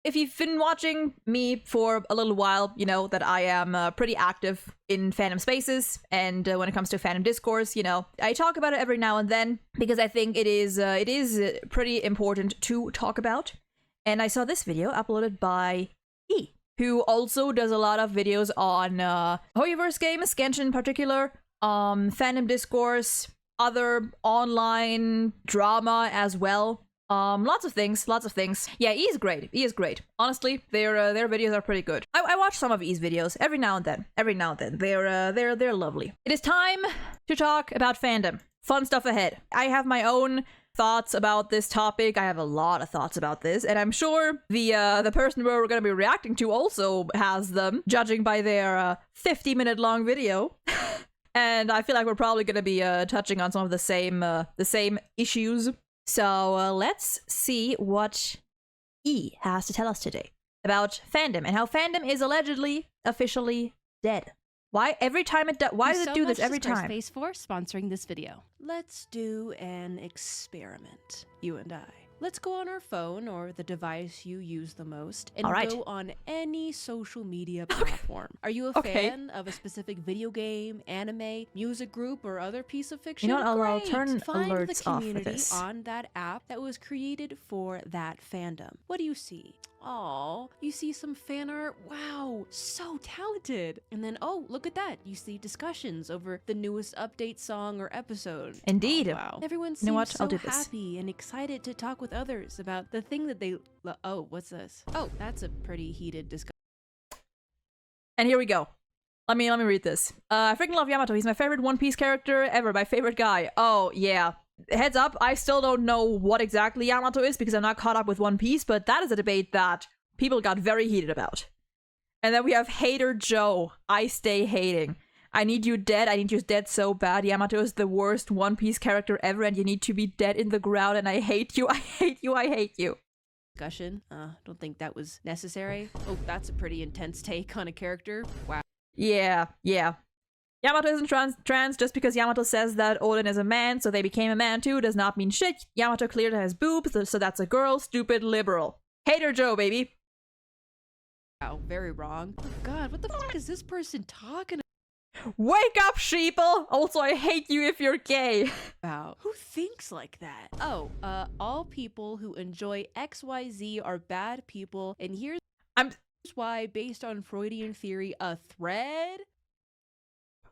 if you've been watching me for a little while, you know that I am pretty active in fandom spaces, and when it comes to fandom discourse, you know, I talk about it every now and then because I think it is pretty important to talk about. And I saw this video uploaded by E, who also does a lot of videos on Hoyoverse games, Genshin in particular, fandom discourse, other online drama as well. Lots of things. Yeah, E is great. Honestly, their videos are pretty good. I watch some of E's videos every now and then. They're lovely. It is time to talk about fandom. Fun stuff ahead. I have my own thoughts about this topic. I have a lot of thoughts about this, and I'm sure the person we're going to be reacting to also has them, judging by their 50-minute long video. And I feel like we're probably going to be touching on some of the same issues. So let's see what E has to tell us today about fandom and how fandom is allegedly officially dead. Why every time why does it do this every time? Space for sponsoring this video. Let's do an experiment, you and I. Let's go on our phone or the device you use the most and go on any social media platform. Are you a fan of a specific video game, anime, music group, or other piece of fiction? You know what, I'll turn Find alerts the off for community this. on that app that was created for that fandom. What do you see? Oh, you see some fan art. Wow, so talented. And then, oh, look at that. You see discussions over the newest update song or episode. Indeed. Oh, wow. Everyone seems I'll so do this. happy and excited to talk with others about the thing that they... Oh, what's this? Oh, that's a pretty heated discussion. And here we go. Let me read this. I freaking love Yamato. He's my favorite One Piece character ever. My favorite guy. Oh, yeah. Heads up, I still don't know what exactly Yamato is because I'm not caught up with One Piece, but that is a debate that people got very heated about. And then we have Hater Joe. I stay hating. I need you dead. I need you dead so bad. Yamato is the worst One Piece character ever, and you need to be dead in the ground, and I hate you. I hate you. I hate you. Discussion. Don't think that was necessary. Oh, that's a pretty intense take on a character. Wow. Yeah. Yamato isn't trans just because Yamato says that Odin is a man, so they became a man too, does not mean shit. Yamato clearly has boobs, so that's a girl. Stupid liberal. Hater Joe, baby. Wow, very wrong. Oh god, what the fuck is this person talking Wake up, sheeple! Also, I hate you if you're gay. about? Who thinks like that? Oh, all people who enjoy XYZ are bad people, and here's why, based on Freudian theory, a thread?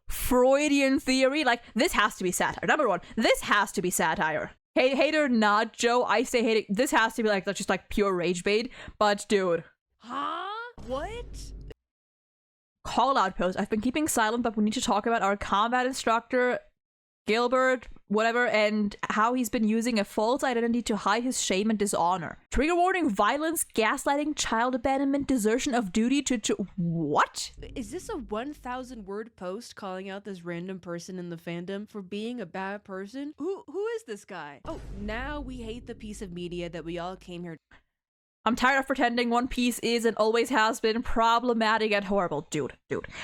Freudian theory? Like, this has to be satire. Number one, this has to be satire. Hater, not Joe. I say hating. This has to be like, that's just like pure rage bait. But dude. Huh? What? Call out post. I've been keeping silent, but we need to talk about our combat instructor, Gilbert, whatever, and how he's been using a false identity to hide his shame and dishonor. Trigger warning: violence, gaslighting, child abandonment, desertion of duty to what? Is this a 1,000-word post calling out this random person in the fandom for being a bad person? Who is this guy? Oh, now we hate the piece of media that we all came here. I'm tired of pretending One Piece is and always has been problematic and horrible. Dude.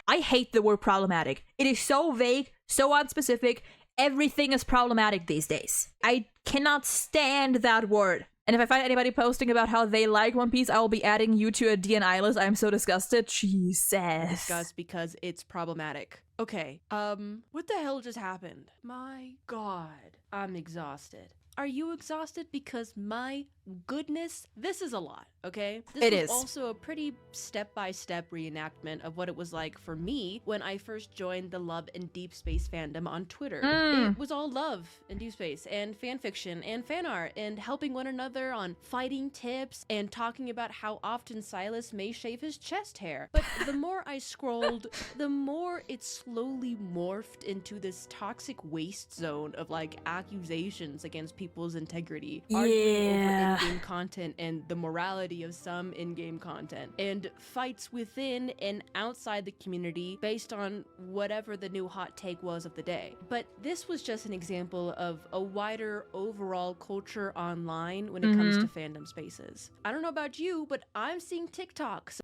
I hate the word problematic. It is so vague, so unspecific. Everything is problematic these days. I cannot stand that word. And if I find anybody posting about how they like One Piece, I will be adding you to a DNI list. I am so disgusted. Jesus. Disgust because it's problematic. Okay, what the hell just happened? My god, I'm exhausted. Are you exhausted? Because my goodness, this is a lot, okay? This was also a pretty step-by-step reenactment of what it was like for me when I first joined the Love and Deep Space fandom on Twitter. It was all love and deep space and fan fiction and fan art and helping one another on fighting tips and talking about how often Silas may shave his chest hair. But the more I scrolled, the more it slowly morphed into this toxic waste zone of like accusations against people's integrity, arguing over in-game content and the morality of some in-game content, and fights within and outside the community based on whatever the new hot take was of the day. But this was just an example of a wider overall culture online when it comes to fandom spaces. I don't know about you, but I'm seeing TikToks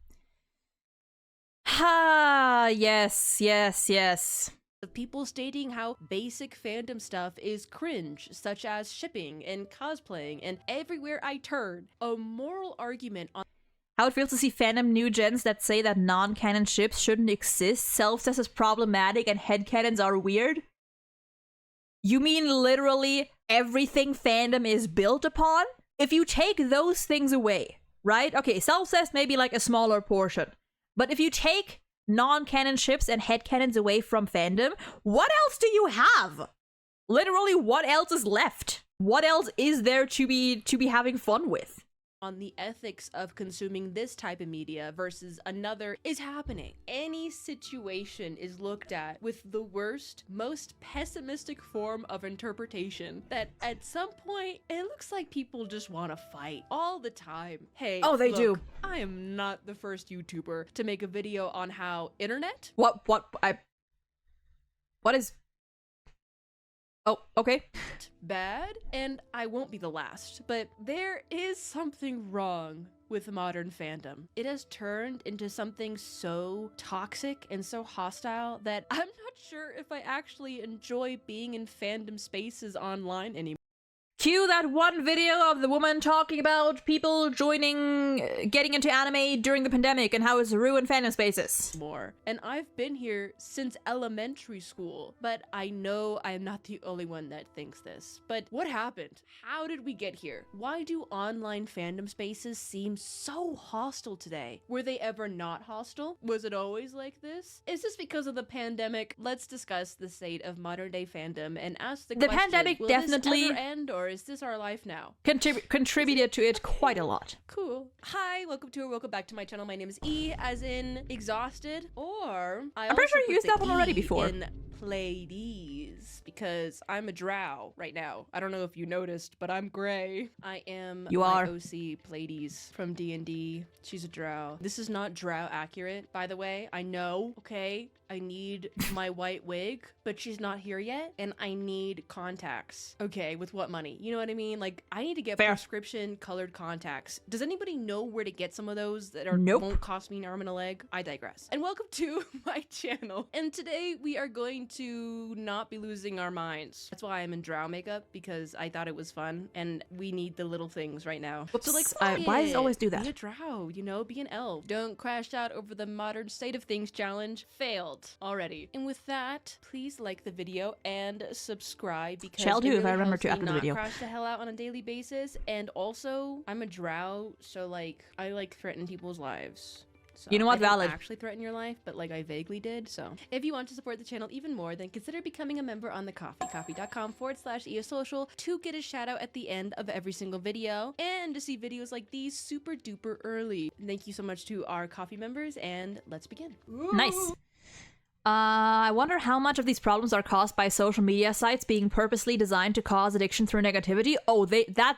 Yes. of people stating how basic fandom stuff is cringe, such as shipping and cosplaying, and everywhere I turn, a moral argument on How it feels to see fandom new gens that say that non-canon ships shouldn't exist, self-cess is problematic, and headcanons are weird. You mean literally everything fandom is built upon? If you take those things away, right? Okay, self-cess may be like a smaller portion. But if you take non-canon ships and headcanons away from fandom, what else do you have? Literally, what else is left? What else is there to be having fun with? On the ethics of consuming this type of media versus another is happening. Any situation is looked at with the worst, most pessimistic form of interpretation that at some point it looks like people just want to fight all the time. Hey, oh, they look, do. I am not the first YouTuber to make a video on how internet. What is? Oh, okay. Bad, and I won't be the last, but there is something wrong with modern fandom. It has turned into something so toxic and so hostile that I'm not sure if I actually enjoy being in fandom spaces online anymore. Cue that one video of the woman talking about people getting into anime during the pandemic and how it's ruined fandom spaces. And I've been here since elementary school, but I know I am not the only one that thinks this. But what happened? How did we get here? Why do online fandom spaces seem so hostile today? Were they ever not hostile? Was it always like this? Is this because of the pandemic? Let's discuss the state of modern day fandom and ask the question, pandemic will definitely this ever end, or is this our life now? Contributed to it quite a lot. Cool. Hi, welcome back to my channel. My name is E, as in exhausted, or I'm pretty sure you used that one already before. In Pleiades, because I'm a drow right now. I don't know if you noticed, but I'm gray. I am my OC Pleiades from D&D. She's a drow. This is not drow accurate, by the way. I know, okay? I need my white wig, but she's not here yet, and I need contacts. Okay, with what money? You know what I mean? Like, I need to get prescription colored contacts. Does anybody know where to get some of those that won't cost me an arm and a leg? I digress. And welcome to my channel. And today we are going to not be losing our minds. That's why I'm in drow makeup, because I thought it was fun, and we need the little things right now. Whoops, so like, why does it always do that? Be a drow, you know, be an elf. Don't crash out over the modern state of things challenge. Failed already. And with that, please like the video and subscribe, because shall do really if I remember to helps after me the video. Not crash the hell out on a daily basis. And also, I'm a drow, so like I like threaten people's lives. So, you know what, I didn't valid. actually threaten your life, but like I vaguely did. So if you want to support the channel even more, then consider becoming a member on the Ko-fi. Ko-fi.com/eosocial to get a shout out at the end of every single video and to see videos like these super duper early. Thank you so much to our Ko-fi members, and let's begin. Nice. I wonder how much of these problems are caused by social media sites being purposely designed to cause addiction through negativity. Oh, that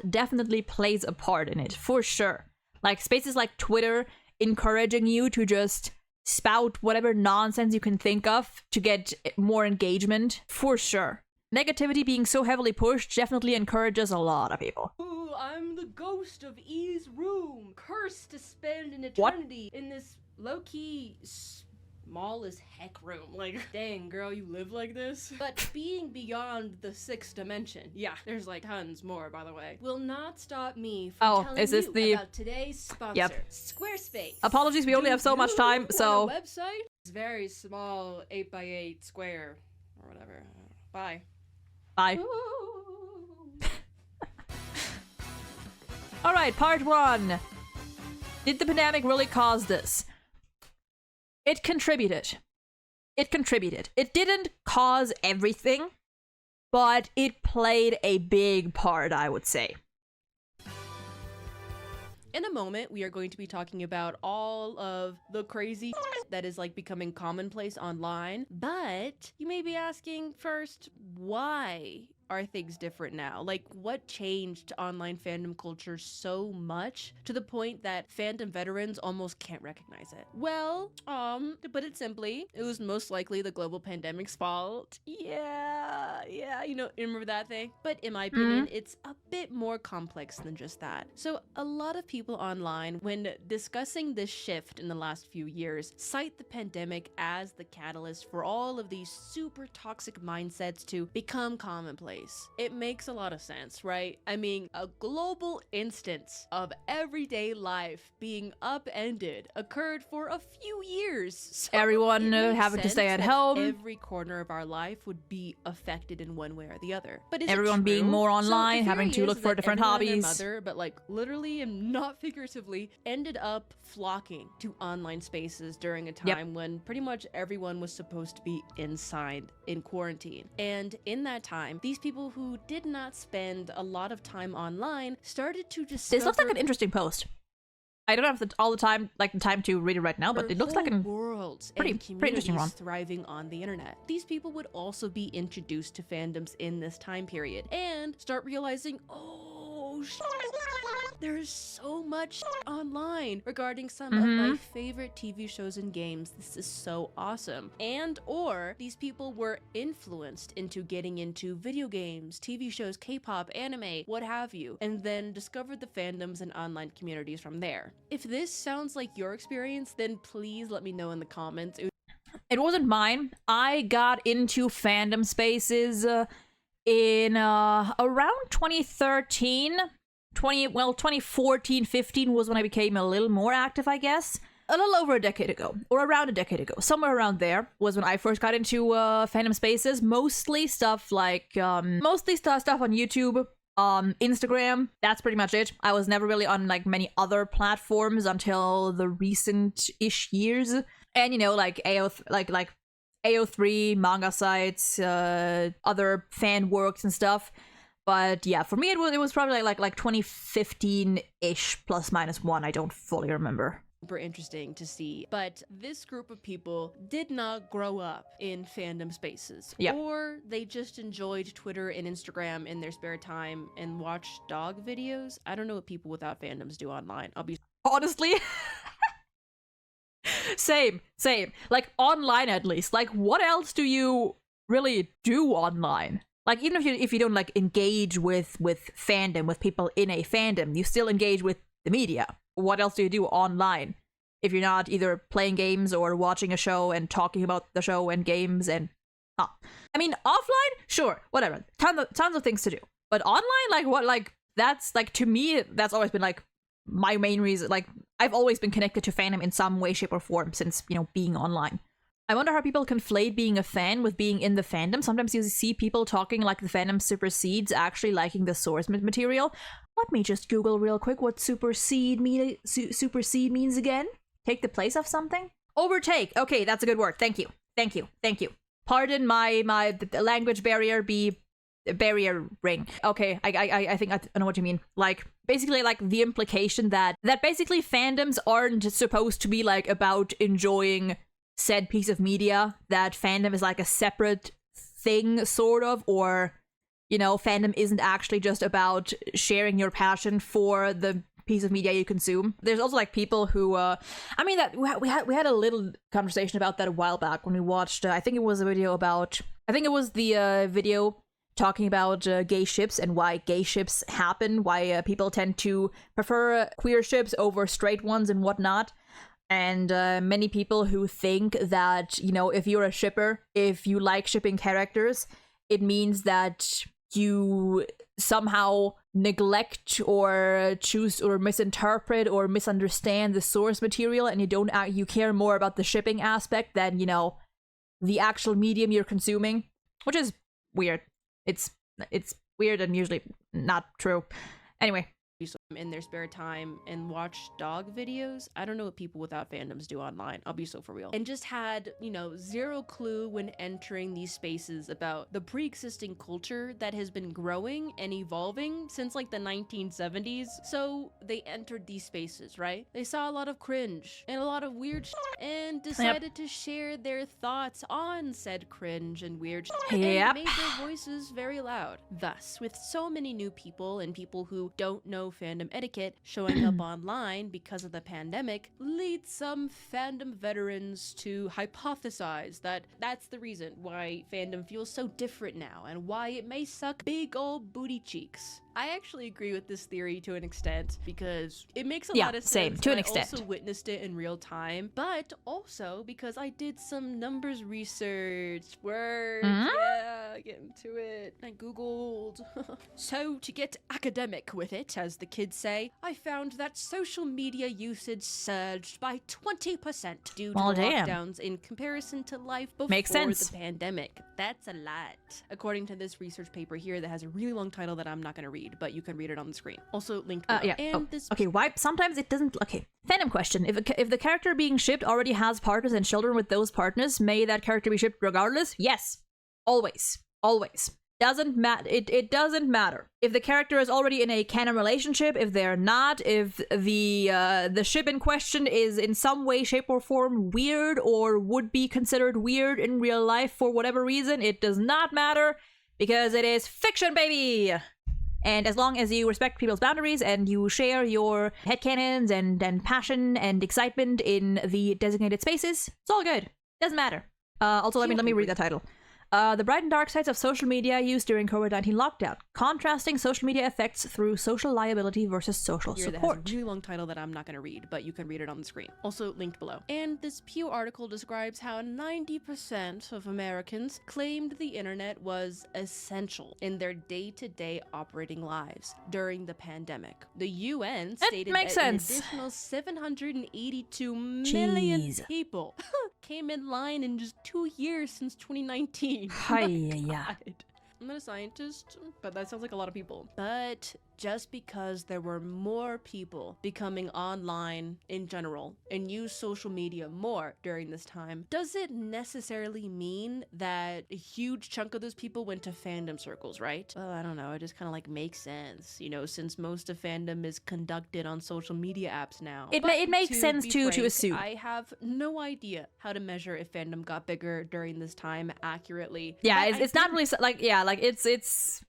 definitely plays a part in it, for sure. Like, spaces like Twitter encouraging you to just spout whatever nonsense you can think of to get more engagement, for sure. Negativity being so heavily pushed definitely encourages a lot of people. Ooh, I'm the ghost of E's room, cursed to spend an eternity in this low-key small as heck room. Like, dang, girl, you live like this? But being beyond the 6th dimension, yeah, there's like tons more, by the way, will not stop me from telling you about today's sponsor, Squarespace. Apologies, we only have so much time, so... website? It's very small, 8x8 square, or whatever. Bye. Bye. Alright, part 1. Did the pandemic really cause this? It contributed. It contributed. It didn't cause everything, but it played a big part, I would say. In a moment, we are going to be talking about all of the crazy that is like becoming commonplace online. But you may be asking first, why are things different now? Like, what changed online fandom culture so much to the point that fandom veterans almost can't recognize it? Well, to put it simply, it was most likely the global pandemic's fault. Yeah, you know, remember that thing? But in my opinion, it's a bit more complex than just that. So a lot of people online, when discussing this shift in the last few years, cite the pandemic as the catalyst for all of these super toxic mindsets to become commonplace. place. It makes a lot of sense, right? I mean, a global instance of everyday life being upended occurred for a few years. So Everyone it makes having to stay sense at that home. every corner of our life would be affected in one way or the other. But is Everyone it being true? more So online, the having theory to is look for that different everyone and their hobbies. mother, but like literally and not figuratively, ended up flocking to online spaces during a time when pretty much everyone was supposed to be inside in quarantine. And in that time, these people who did not spend a lot of time online started to discover This looks like an interesting post. I don't have all the time, like the time to read it right now, but it looks like an worlds pretty and interesting one. communities thriving on the internet. These people would also be introduced to fandoms in this time period and start realizing, oh, there's so much online regarding some of my favorite TV shows and games. This is so awesome. And or these people were influenced into getting into video games, TV shows, K-pop, anime, what have you, and then discovered the fandoms and online communities from there. If this sounds like your experience, then please let me know in the comments. It wasn't mine. I got into fandom spaces in around 2013. 2014, 15 was when I became a little more active, I guess. A little over a decade ago, or around a decade ago. Somewhere around there was when I first got into fandom spaces. Mostly stuff like, stuff on YouTube, Instagram. That's pretty much it. I was never really on like many other platforms until the recent-ish years. And you know, like AO3, manga sites, other fan works and stuff. But yeah, for me it was probably like 2015-ish, plus minus one. I don't fully remember. Super interesting to see. But this group of people did not grow up in fandom spaces. Yep. Or they just enjoyed Twitter and Instagram in their spare time and watched dog videos. I don't know what people without fandoms do online. I'll be honestly. Same. Like online at least. Like what else do you really do online? Like, even if you don't, like, engage with fandom, with people in a fandom, you still engage with the media. What else do you do online if you're not either playing games or watching a show and talking about the show and games and... I mean, offline? Sure, whatever. Tons of things to do. But online, like, what, like, that's, like, to me, that's always been, like, my main reason. Like, I've always been connected to fandom in some way, shape, or form since, you know, being online. I wonder how people conflate being a fan with being in the fandom. Sometimes you see people talking like the fandom supersedes actually liking the source material. Let me just Google real quick what supersede means again. Take the place of something? Overtake. Okay, that's a good word. Thank you. Pardon my language barrier barrier ring. Okay, I think I know what you mean. Like, basically, like, the implication that basically fandoms aren't supposed to be, like, about enjoying said piece of media, that fandom is like a separate thing, sort of, or, you know, fandom isn't actually just about sharing your passion for the piece of media you consume. There's also like people who, I mean, that we had a little conversation about that a while back when we watched, I think it was the video talking about gay ships and why gay ships happen, why people tend to prefer queer ships over straight ones and whatnot. And many people who think that, you know, if you're a shipper, if you like shipping characters, it means that you somehow neglect or choose or misinterpret or misunderstand the source material, and you care more about the shipping aspect than, you know, the actual medium you're consuming, which is weird. It's weird and usually not true. Anyway. In their spare time and watch dog videos. I don't know what people without fandoms do online. I'll be so for real. And just had, you know, zero clue when entering these spaces about the pre-existing culture that has been growing and evolving since like the 1970s. So they entered these spaces, right? They saw a lot of cringe and a lot of weird and decided to share their thoughts on said cringe and weird and made their voices very loud. Thus, with so many new people and people who don't know fandom etiquette showing up online because of the pandemic, leads some fandom veterans to hypothesize that that's the reason why fandom feels so different now and why it may suck big old booty cheeks. I actually agree with this theory to an extent because it makes a Yeah, lot of sense. same, to an I extent. also witnessed it in real time, but also because I did some numbers research. Yeah, get into it. I googled. So to get academic with it, as the kids say, I found that social media usage surged by 20% due to Well, the damn. lockdowns in comparison to life before Makes sense. the pandemic. That's a lot. According to this research paper here that has a really long title that I'm not going to read, but you can read it on the screen. Also linked below. Yeah. And this Okay, why? Sometimes it doesn't. Okay, fandom question. If the character being shipped already has partners and children with those partners, may that character be shipped regardless? Yes. Always. Always. Doesn't matter. It doesn't matter. If the character is already in a canon relationship, if they're not, if the ship in question is in some way, shape, or form weird or would be considered weird in real life for whatever reason, it does not matter because it is fiction, baby! And as long as you respect people's boundaries and you share your headcanons and passion and excitement in the designated spaces, it's all good. Doesn't matter. Also, let me read the title. The bright and dark sides of social media used during COVID-19 lockdown. Contrasting social media effects through social liability versus social here support. that has a really long title that I'm not going to read, but you can read it on the screen. Also linked below. And this Pew article describes how 90% of Americans claimed the internet was essential in their day-to-day operating lives during the pandemic. The UN stated that an additional 782 million people came in line in just 2 years since 2019. Hi-ya. I'm not a scientist, but that sounds like a lot of people. But just because there were more people becoming online in general and use social media more during this time, does it necessarily mean that a huge chunk of those people went to fandom circles, right? Well, I don't know. It just kind of like makes sense, you know, since most of fandom is conducted on social media apps now. It makes sense to assume. I have no idea how to measure if fandom got bigger during this time accurately. Yeah, it's not really like, yeah, like it's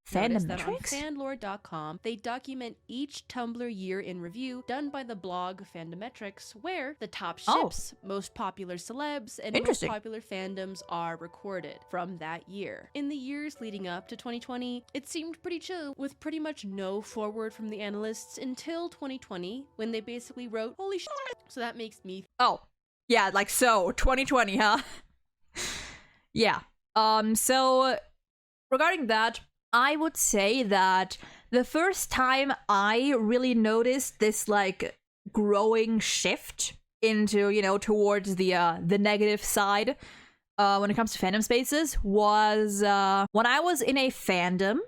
fandom that on metrics. fanlore.com, they document each Tumblr year in review done by the blog Fandometrics, where the top ships, most popular celebs, and most popular fandoms are recorded from that year. In the years leading up to 2020, it seemed pretty chill, with pretty much no forward from the analysts until 2020, when they basically wrote, holy shit. So that makes me... Oh, yeah, like so, 2020, huh? Yeah. So regarding that, I would say that the first time I really noticed this like growing shift into, you know, towards the negative side when it comes to fandom spaces was when I was in a fandom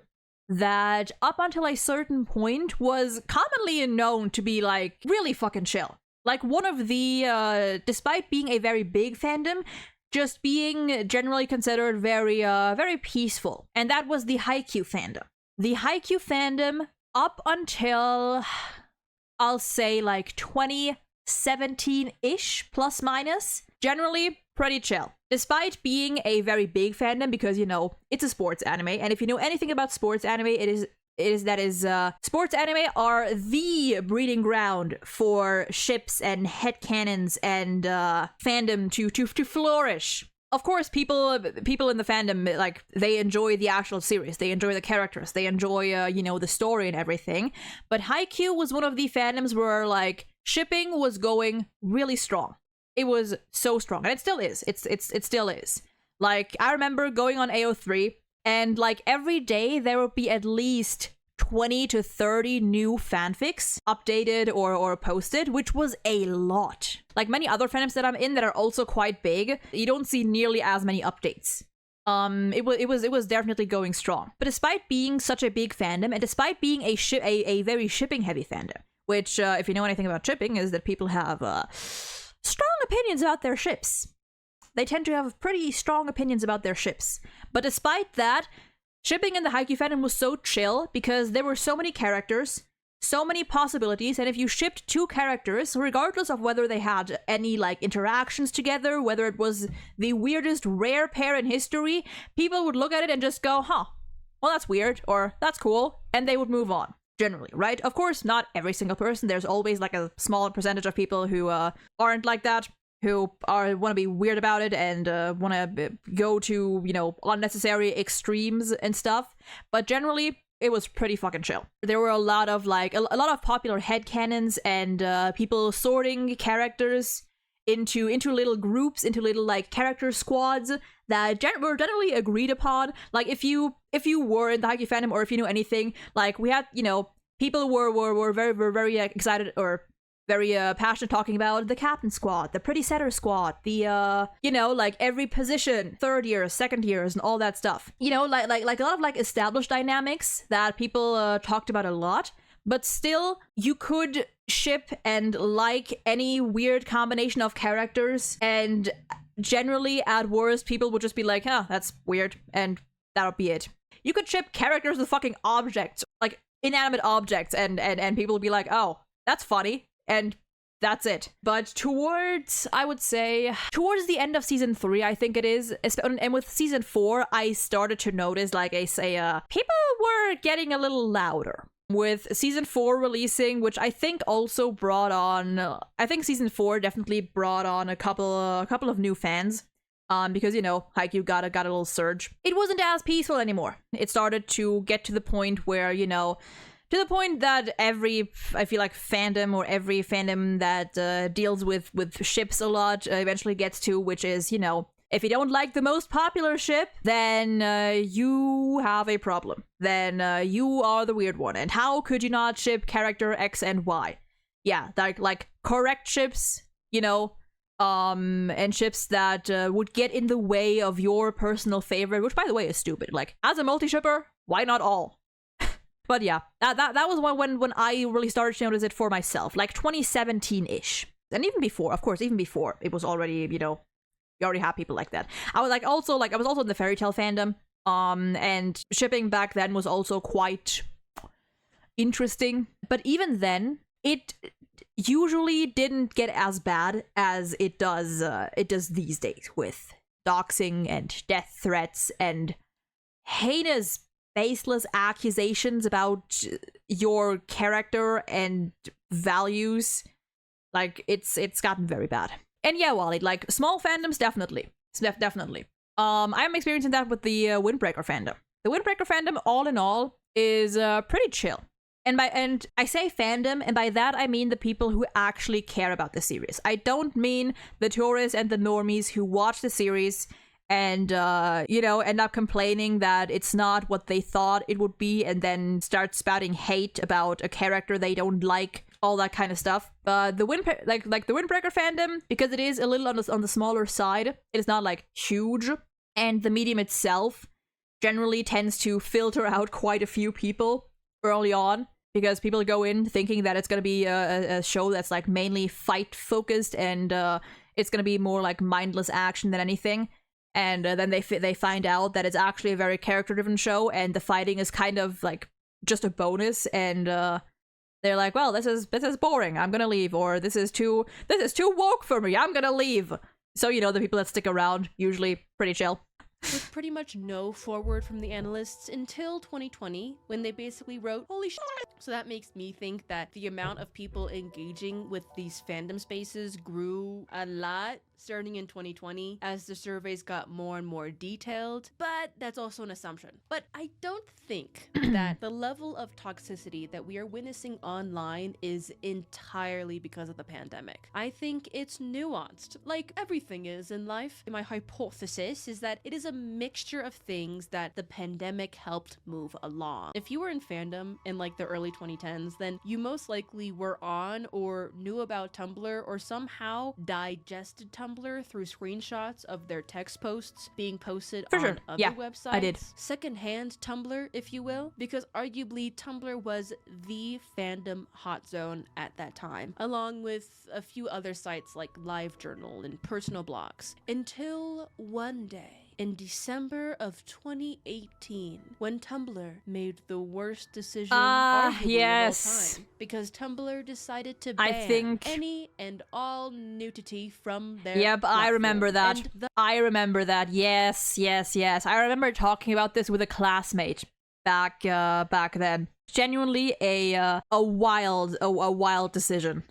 that up until a certain point was commonly known to be like really fucking chill. Like one of the despite being a very big fandom, just being generally considered very very peaceful. And that was the Haikyuu fandom. The Haikyuu fandom up until I'll say like 2017-ish plus minus, generally pretty chill. Despite being a very big fandom because, you know, it's a sports anime, and if you know anything about sports anime, it is sports anime are the breeding ground for ships and headcanons and fandom to flourish. Of course, people in the fandom, like, they enjoy the actual series, they enjoy the characters, they enjoy you know, the story and everything. But Haikyuu was one of the fandoms where like shipping was going really strong. It was so strong, and it still is. It still is. Like, I remember going on AO3, and like every day there would be at least 20 to 30 new fanfics updated or posted, which was a lot. Like many other fandoms that I'm in that are also quite big, you don't see nearly as many updates. It was definitely going strong. But despite being such a big fandom, and despite being a very shipping heavy fandom, which if you know anything about shipping is that people have strong opinions about their ships. They tend to have pretty strong opinions about their ships. But despite that, shipping in the Haikyuu fandom was so chill because there were so many characters, so many possibilities, and if you shipped two characters, regardless of whether they had any like interactions together, whether it was the weirdest rare pair in history, people would look at it and just go, huh, well that's weird, or that's cool, and they would move on. Generally, right? Of course, not every single person. There's always like a small percentage of people who aren't like that, who want to be weird about it and want to go to, you know, unnecessary extremes and stuff. But generally, it was pretty fucking chill. There were a lot of like a lot of popular headcanons and people sorting characters into little groups, into little like character squads that were generally agreed upon. Like if you were in the Haikyuu fandom, or if you knew anything, like we had, you know, people were very excited or very passionate talking about the captain squad, the pretty setter squad, the you know, like every position, third years, second years, and all that stuff. You know, like a lot of like established dynamics that people talked about a lot. But still, you could ship and like any weird combination of characters, and generally, at worst, people would just be like, huh, that's weird, and that'll be it. You could ship characters with fucking objects, like inanimate objects, and people would be like, oh, that's funny, and that's it. But towards the end of season 3, I think it is, and with season 4, I started to notice, like I say, people were getting a little louder. With season 4 releasing, which I think also brought on, I think season 4 definitely brought on a couple of new fans, because, you know, Haikyuu got a little surge. It wasn't as peaceful anymore. It started to get to the point where, you know, to the point that I feel like fandom, or every fandom that deals with ships a lot eventually gets to, which is, you know, if you don't like the most popular ship, then you have a problem. Then you are the weird one. And how could you not ship character X and Y? Yeah, like correct ships, you know, and ships that would get in the way of your personal favorite, which by the way is stupid. Like, as a multi-shipper, why not all? But yeah, that was when I really started to notice it for myself, like 2017-ish. And even before, of course, it was already, you know, you already have people like that. I was also in the fairy tale fandom, and shipping back then was also quite interesting. But even then, it usually didn't get as bad as it does these days, with doxing and death threats and heinous, baseless accusations about your character and values. Like, it's gotten very bad. And yeah, Wally, like, small fandoms, definitely. I'm experiencing that with the Windbreaker fandom. The Windbreaker fandom, all in all, is pretty chill. And I say fandom, and by that I mean the people who actually care about the series. I don't mean the tourists and the normies who watch the series and, you know, end up complaining that it's not what they thought it would be, and then start spouting hate about a character they don't like, all that kind of stuff. The Windbreaker fandom, because it is a little on the smaller side, it is not like huge, and the medium itself generally tends to filter out quite a few people early on, because people go in thinking that it's going to be a show that's like mainly fight focused, and it's going to be more like mindless action than anything. And then they find out that it's actually a very character driven show, and the fighting is kind of like just a bonus, and they're like, well, this is boring, I'm gonna leave, or this is too woke for me, I'm gonna leave. So, you know, the people that stick around, usually pretty chill. With pretty much no forward from the analysts until 2020, when they basically wrote, holy shit. So that makes me think that the amount of people engaging with these fandom spaces grew a lot starting in 2020 as the surveys got more and more detailed, but that's also an assumption. But I don't think that the level of toxicity that we are witnessing online is entirely because of the pandemic. I think it's nuanced, like everything is in life. My hypothesis is that it is a mixture of things that the pandemic helped move along. If you were in fandom in like the early 2010s, then you most likely were on or knew about Tumblr, or somehow digested Tumblr through screenshots of their text posts being posted on other websites. I did. Secondhand Tumblr, if you will, because arguably Tumblr was the fandom hot zone at that time, along with a few other sites like LiveJournal and personal blogs. Until one day, in December of 2018, when Tumblr made the worst decision arguably of all time, because Tumblr decided to ban any and all nudity from their platform. I remember that. I remember that. Yes. I remember talking about this with a classmate back then. Genuinely a wild decision.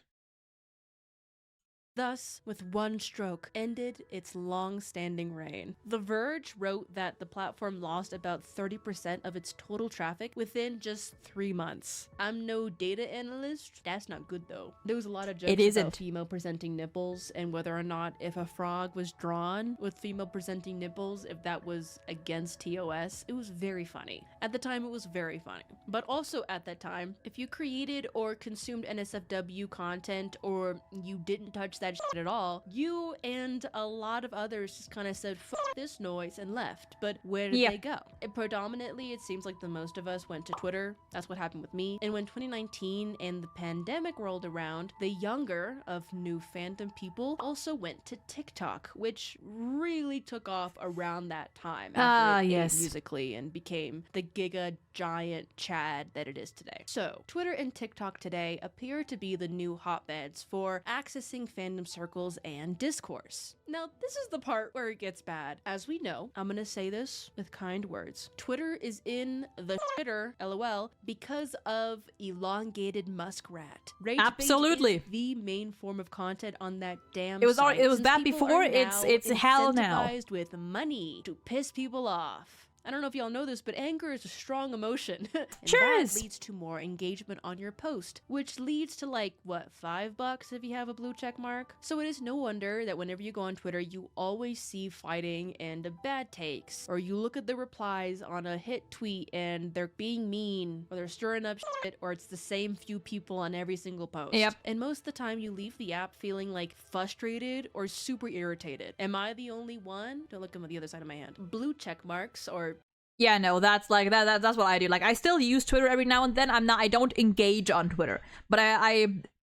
thus, with one stroke, ended its long-standing reign. The Verge wrote that the platform lost about 30% of its total traffic within just 3 months. I'm no data analyst. That's not good though. There was a lot of jokes about female presenting nipples and whether or not if a frog was drawn with female presenting nipples, if that was against TOS. It was very funny. At the time, it was very funny. But also at that time, if you created or consumed NSFW content or you didn't touch that shit at all, you and a lot of others just kind of said, "Fuck this noise," and left. But where did they go? Predominantly, it seems like the most of us went to Twitter. That's what happened with me. And when 2019 and the pandemic rolled around, the younger of new fandom people also went to TikTok, which really took off around that time after it ate musically and became the giga giant Chad that it is today. So, Twitter and TikTok today appear to be the new hotbeds for accessing fandom circles and discourse. Now, this is the part where it gets bad. As we know, I'm gonna say this with kind words, Twitter is in the shitter, LOL, because of elongated muskrat. Rage Absolutely. is the main form of content on that damn It was site. It was bad before, it's hell now. Incentivized with money to piss people off. I don't know if y'all know this, but anger is a strong emotion. And that leads to more engagement on your post, which leads to like, what, $5 if you have a blue check mark? So it is no wonder that whenever you go on Twitter, you always see fighting and bad takes, or you look at the replies on a hit tweet and they're being mean, or they're stirring up shit, or it's the same few people on every single post. And most of the time you leave the app feeling like frustrated or super irritated. Am I the only one? Don't look at the other side of my hand. Blue check marks or yeah, no, that's like that's what I do. Like I still use Twitter every now and then. I don't engage on Twitter. But I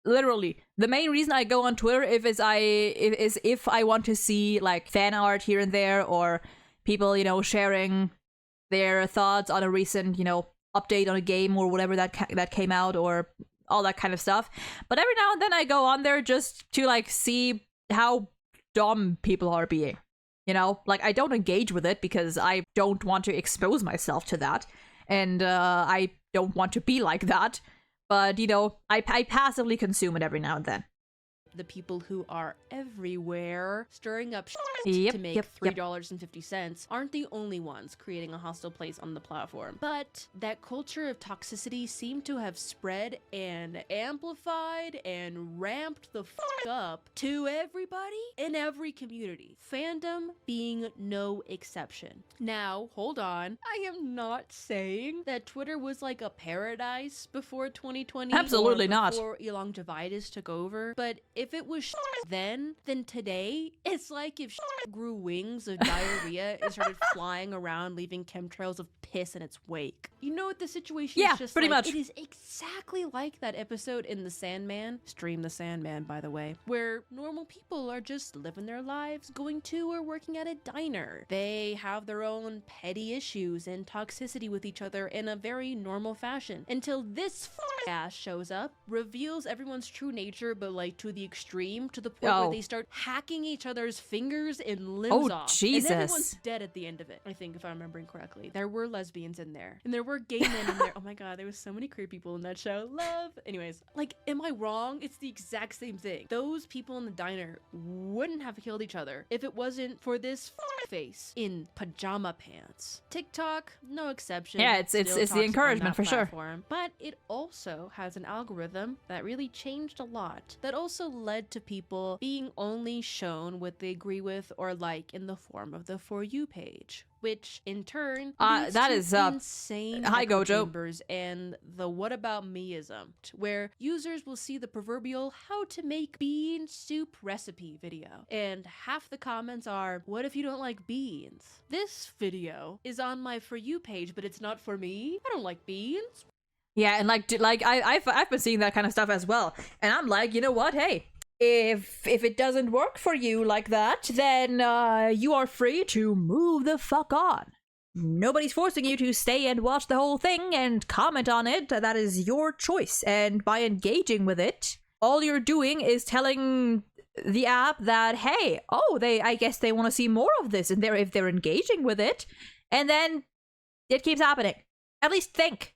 literally the main reason I go on Twitter is if I want to see like fan art here and there or people, sharing their thoughts on a recent, update on a game or whatever that came out or all that kind of stuff. But every now and then I go on there just to like see how dumb people are being. Like I don't engage with it because I don't want to expose myself to that. And I don't want to be like that. But, I passively consume it every now and then. The people who are everywhere stirring up shit to make $3.50 aren't the only ones creating a hostile place on the platform. But that culture of toxicity seemed to have spread and amplified and ramped the up to everybody in every community. Fandom being no exception. Now, hold on. I am not saying that Twitter was like a paradise before 2020. Absolutely not. Before elongivitis took over. But if it was then today, it's like if grew wings of diarrhea and started flying around, leaving chemtrails of piss in its wake. You know what the situation is just pretty much. It is exactly like that episode in The Sandman, stream The Sandman, by the way, where normal people are just living their lives, going to or working at a diner. They have their own petty issues and toxicity with each other in a very normal fashion until this ass shows up, reveals everyone's true nature, but like to the extreme, to the point where they start hacking each other's fingers and limbs off. Jesus. And everyone's dead at the end of it, I think, if I'm remembering correctly. There were lesbians in there, and there were gay men in there. Oh my god, there was so many queer people in that show. Love. Anyways, like, am I wrong? It's the exact same thing. Those people in the diner wouldn't have killed each other if it wasn't for this face in pajama pants. TikTok, no exception. Yeah, it's the encouragement for sure. But it also has an algorithm that really changed a lot. That also led to people being only shown what they agree with or like in the form of the For You page, which in turn leads that to is insane hi echo Gojo chambers and the what about meism, where users will see the proverbial how to make bean soup recipe video, and half the comments are, what if you don't like beans? This video is on my For You page, but it's not for me. I don't like beans. Yeah, and I've been seeing that kind of stuff as well, and I'm like, you know what? Hey, if it doesn't work for you like that, then you are free to move the fuck on. Nobody's forcing you to stay and watch the whole thing and comment on it. That is your choice, and by engaging with it, all you're doing is telling the app that, hey, I guess they want to see more of this, and if they're engaging with it, and then it keeps happening. At least think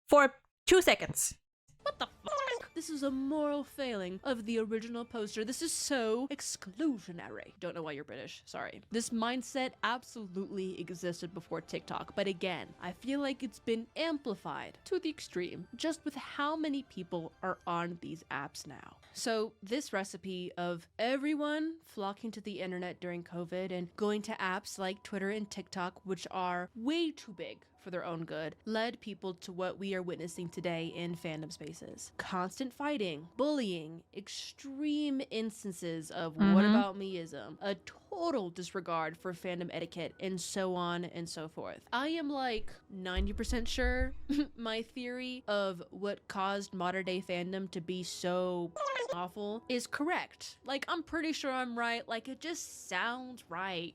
for 2 seconds. What the fuck? This is a moral failing of the original poster. This is so exclusionary. Don't know why you're British. Sorry. This mindset absolutely existed before TikTok, but again, I feel like it's been amplified to the extreme just with how many people are on these apps now. So this recipe of everyone flocking to the internet during COVID and going to apps like Twitter and TikTok, which are way too big for their own good, led people to what we are witnessing today in fandom spaces. Constant fighting, bullying, extreme instances of what about meism, a total disregard for fandom etiquette, and so on and so forth. I am like 90% sure my theory of what caused modern day fandom to be so awful is correct. Like, I'm pretty sure I'm right. Like, it just sounds right?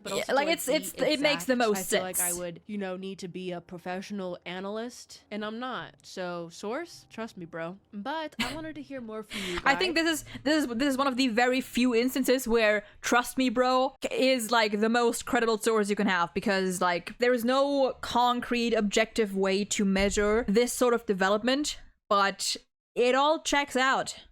But also like it makes the most sense. I feel like I would, need to be a professional analyst, and I'm not. So, source, trust me, bro. But I wanted to hear more from you guys. I think this is one of the very few instances where trust me, bro is like the most credible source you can have, because like there is no concrete objective way to measure this sort of development, but it all checks out.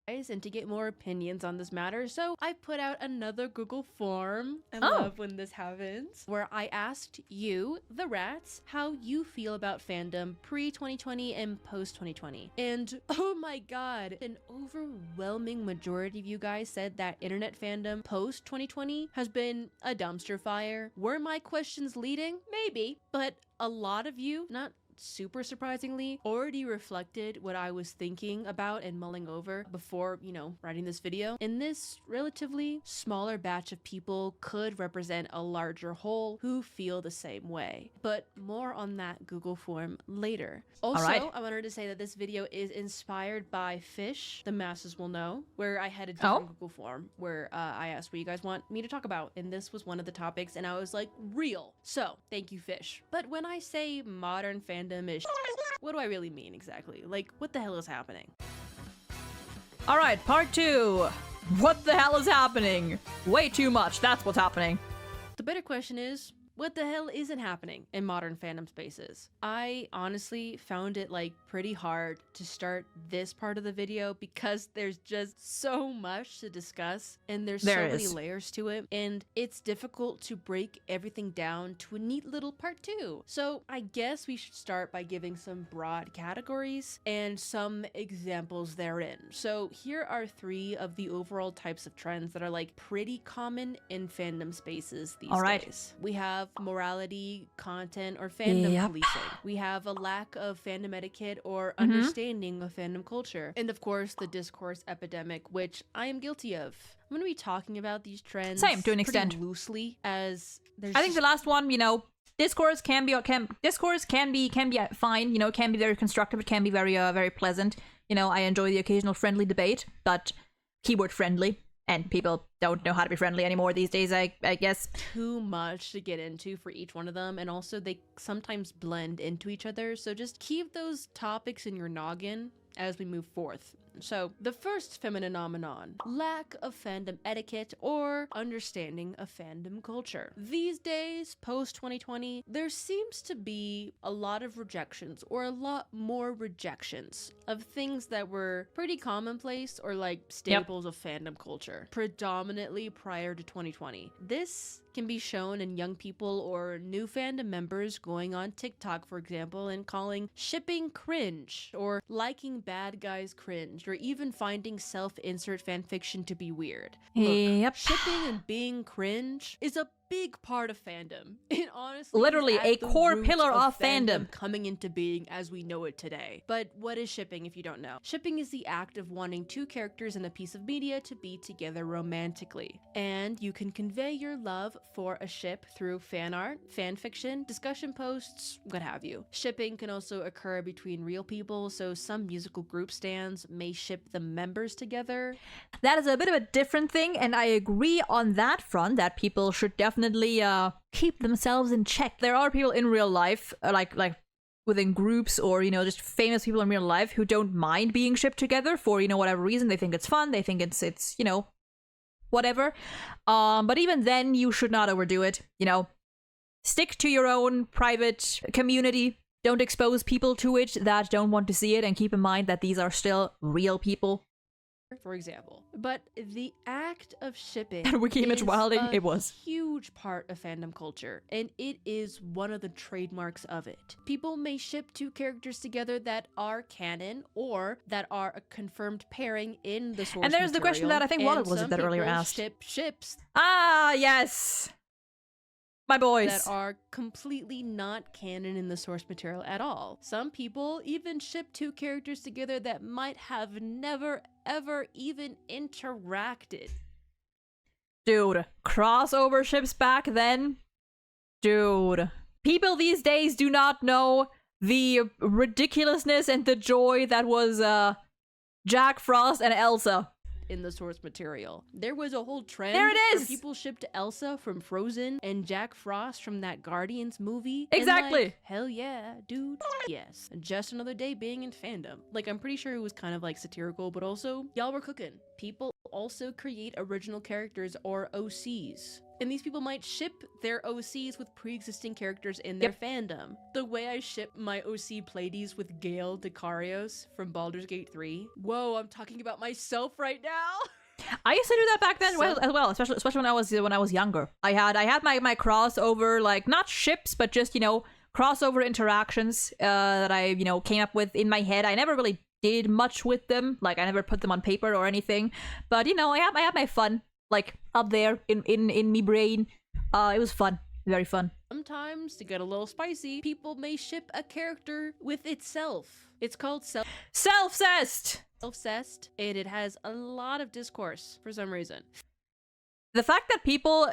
And to get more opinions on this matter, so I put out another Google form. I love when this happens, where I asked you, the rats, how you feel about fandom pre-2020 and post-2020. And oh my god, an overwhelming majority of you guys said that internet fandom post-2020 has been a dumpster fire. Were my questions leading? Maybe, but a lot of you, not super surprisingly, already reflected what I was thinking about and mulling over before, writing this video. And this relatively smaller batch of people could represent a larger whole who feel the same way. But more on that Google form later. Also, I wanted to say that this video is inspired by Fish, the masses will know, where I had a different Google form where I asked what you guys want me to talk about, and this was one of the topics, and I was like, real. So, thank you, Fish. But when I say modern fandom is what do I really mean exactly? Like, what the hell is happening? All right, part 2. What the hell is happening? Way too much. That's what's happening. The better question is, what the hell isn't happening in modern fandom spaces? I honestly found it pretty hard to start this part of the video because there's just so much to discuss and there's so many layers to it, and it's difficult to break everything down to a neat little part 2. So I guess we should start by giving some broad categories and some examples therein. So here are 3 of the overall types of trends that are pretty common in fandom spaces these days. We have morality, content, or fandom policing. We have a lack of fandom etiquette or understanding of fandom culture. And of course, the discourse epidemic, which I am guilty of. I'm going to be talking about these trends to an extent loosely, as there's I think the last one, discourse can be fine, can be very constructive, it can be very very pleasant. I enjoy the occasional friendly debate, but keyword friendly. And people don't know how to be friendly anymore these days, I guess. Too much to get into for each one of them, and also they sometimes blend into each other, so just keep those topics in your noggin as we move forth. So, the first phenomenon, lack of fandom etiquette or understanding of fandom culture. These days, post-2020, there seems to be a lot of rejections, or a lot more rejections, of things that were pretty commonplace or staples of fandom culture, predominantly prior to 2020. This can be shown in young people or new fandom members going on TikTok, for example, and calling shipping cringe, or liking bad guys cringe, or even finding self-insert fanfiction to be weird. Look, shipping and being cringe is a big part of fandom. It honestly literally is a core pillar of fandom coming into being as we know it today. But what is shipping if you don't know? Shipping is the act of wanting 2 characters in a piece of media to be together romantically. And you can convey your love for a ship through fan art, fan fiction, discussion posts, what have you. Shipping can also occur between real people, so some musical group stands may ship the members together. That is a bit of a different thing, and I agree on that front that people should definitely keep themselves in check. There are people in real life, like within groups or, just famous people in real life who don't mind being shipped together for, whatever reason. They think it's fun. They think it's whatever. But even then, you should not overdo it. Stick to your own private community. don't expose people to it that don't want to see it, and keep in mind that these are still real people. For example. But the act of shipping And wiki image is wilding, a it was. huge part of fandom culture, and it is one of the trademarks of it. People may ship two characters together that are canon or that are a confirmed pairing in the source And there's the question that I think Wallet was it that earlier asked. Ship ships Ah, yes. My boys. that are completely not canon in the source material at all. Some people even ship two characters together that might have never, ever even interacted. Dude, crossover ships back then? Dude. People these days do not know the ridiculousness and the joy that was, Jack Frost and Elsa. In the source material. There was a whole trend There it is! where people shipped Elsa from Frozen and Jack Frost from that Guardians movie. Exactly. And like, hell yeah, dude. Yes. Just another day being in fandom. Like, I'm pretty sure it was kind of like satirical, but also, y'all were cooking. People also create original characters or OCs. And these people might ship their OCs with pre-existing characters in their fandom. The way I ship my OC Pleiades with Gale Decarios from Baldur's Gate 3. Whoa, I'm talking about myself right now. I used to do that back then as well, especially when I was younger. I had my crossover, like, not ships, but just, you know, crossover interactions that I, you know, came up with in my head. I never really did much with them. Like, I never put them on paper or anything. But, you know, I had my fun, like, up there in me brain. It was fun. Very fun. Sometimes, to get a little spicy, people may ship a character with itself. It's called Self-cessed! Self-cessed, and it has a lot of discourse for some reason. The fact that people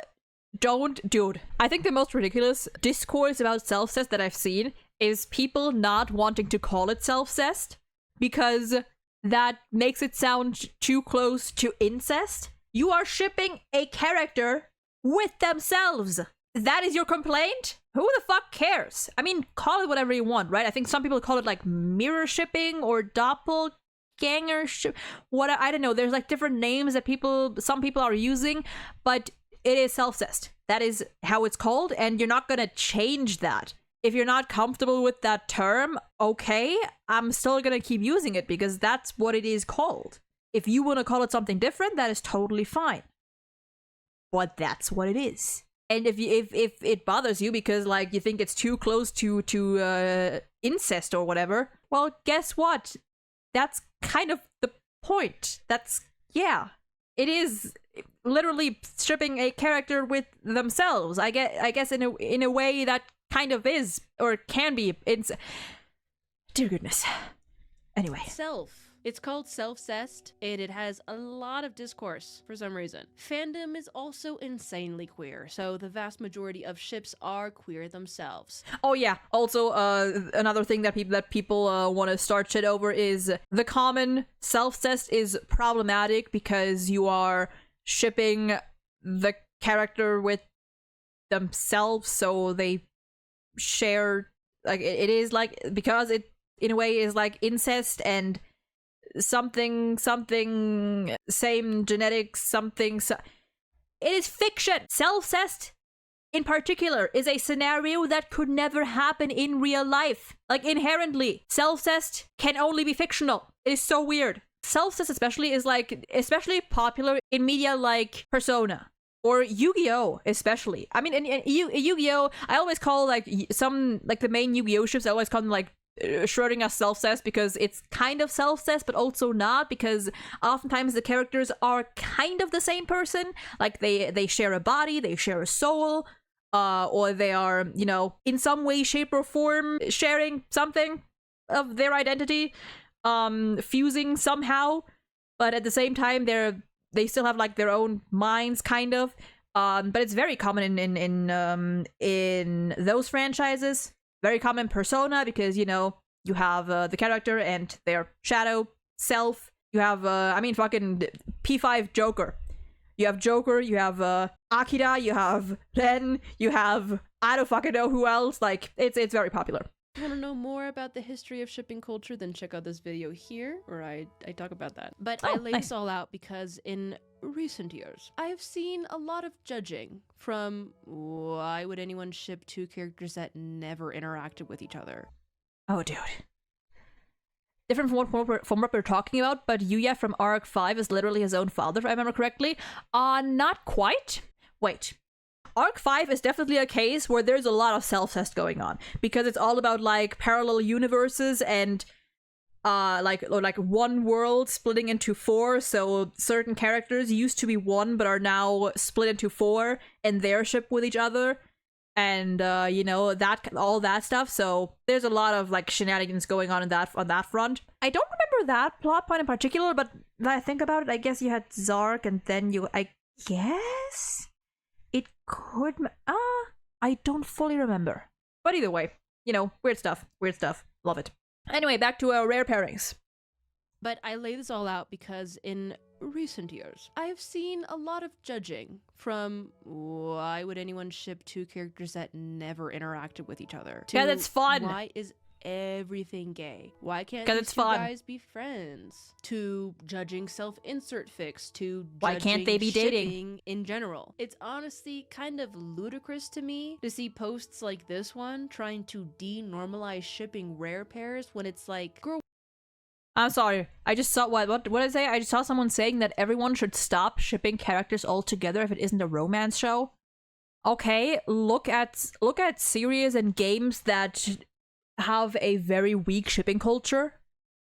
don't... Dude, I think the most ridiculous discourse about self-cessed that I've seen is people not wanting to call it self-cessed because that makes it sound too close to incest. You are shipping a character with themselves. That is your complaint? Who the fuck cares? I mean, call it whatever you want, right? I think some people call it like mirror shipping or doppelganger ship. What, I don't know. There's like different names that some people are using, but it is self-cessed. That is how it's called, and you're not gonna change that. If you're not comfortable with that term, okay, I'm still gonna keep using it because that's what it is called. If you want to call it something different, that is totally fine. But that's what it is. And if it bothers you because, like, you think it's too close to incest or whatever, well, guess what? That's kind of the point. Yeah. It is literally stripping a character with themselves. I guess in a way that kind of is, or can be. Dear goodness. Anyway. It's called self-cessed, and it has a lot of discourse for some reason. Fandom is also insanely queer, so the vast majority of ships are queer themselves. Oh yeah, also another thing that people want to start shit over is the common self-cessed is problematic because you are shipping the character with themselves, so they share, like, it is like, because it in a way is like incest and something same genetics it is fiction. Self-cessed in particular is a scenario that could never happen in real life. Like, inherently self-cessed can only be fictional. It is so weird. Self-cessed especially is like especially popular in media like Persona or Yu-Gi-Oh, especially. I mean, in Yu-Gi-Oh, I always call like some, like, the main Yu-Gi-Oh ships, I always call them like Schrodinger's self-cessed because it's kind of self-cessed but also not, because oftentimes the characters are kind of the same person. Like, they share a body, they share a soul, or they are, you know, in some way, shape, or form sharing something of their identity, fusing somehow, but at the same time they still have like their own minds, kind of. But it's very common in those franchises. Very common Persona because, you know, you have the character and their shadow self. You have, I mean, fucking P5 Joker. You have Joker, you have Akira, you have Ren, you have, I don't fucking know who else. Like, it's very popular. If you want to know more about the history of shipping culture, then check out this video here, where I talk about that. But I lay this all out because in recent years, I have seen a lot of judging from why would anyone ship two characters that never interacted with each other? Oh, dude. Different from what we're talking about, but Yuya from Arc 5 is literally his own father, if I remember correctly. Not quite. Wait. Arc 5 is definitely a case where there's a lot of self-test going on, because it's all about, like, parallel universes and, like one world splitting into 4, so certain characters used to be 1 but are now split into 4, and their ship with each other. And that all that stuff. So there's a lot of like shenanigans going on that front. I don't remember that plot point in particular, but when I think about it, I guess you had Zark, and then I guess it could. I don't fully remember. But either way, weird stuff. Love it. Anyway, back to our rare pairings. But I lay this all out because in recent years, I have seen a lot of judging from why would anyone ship 2 characters that never interacted with each other? Yeah, that's fun. Why is everything gay? Why can't these these two guys be friends? To judging self-insert fics, to why can't they be dating shipping in general. It's honestly kind of ludicrous to me to see posts like this one trying to denormalize shipping rare pairs when it's like, girl, I'm sorry. I just saw what did I say? I just saw someone saying that everyone should stop shipping characters altogether if it isn't a romance show. Okay, look at series and games that have a very weak shipping culture,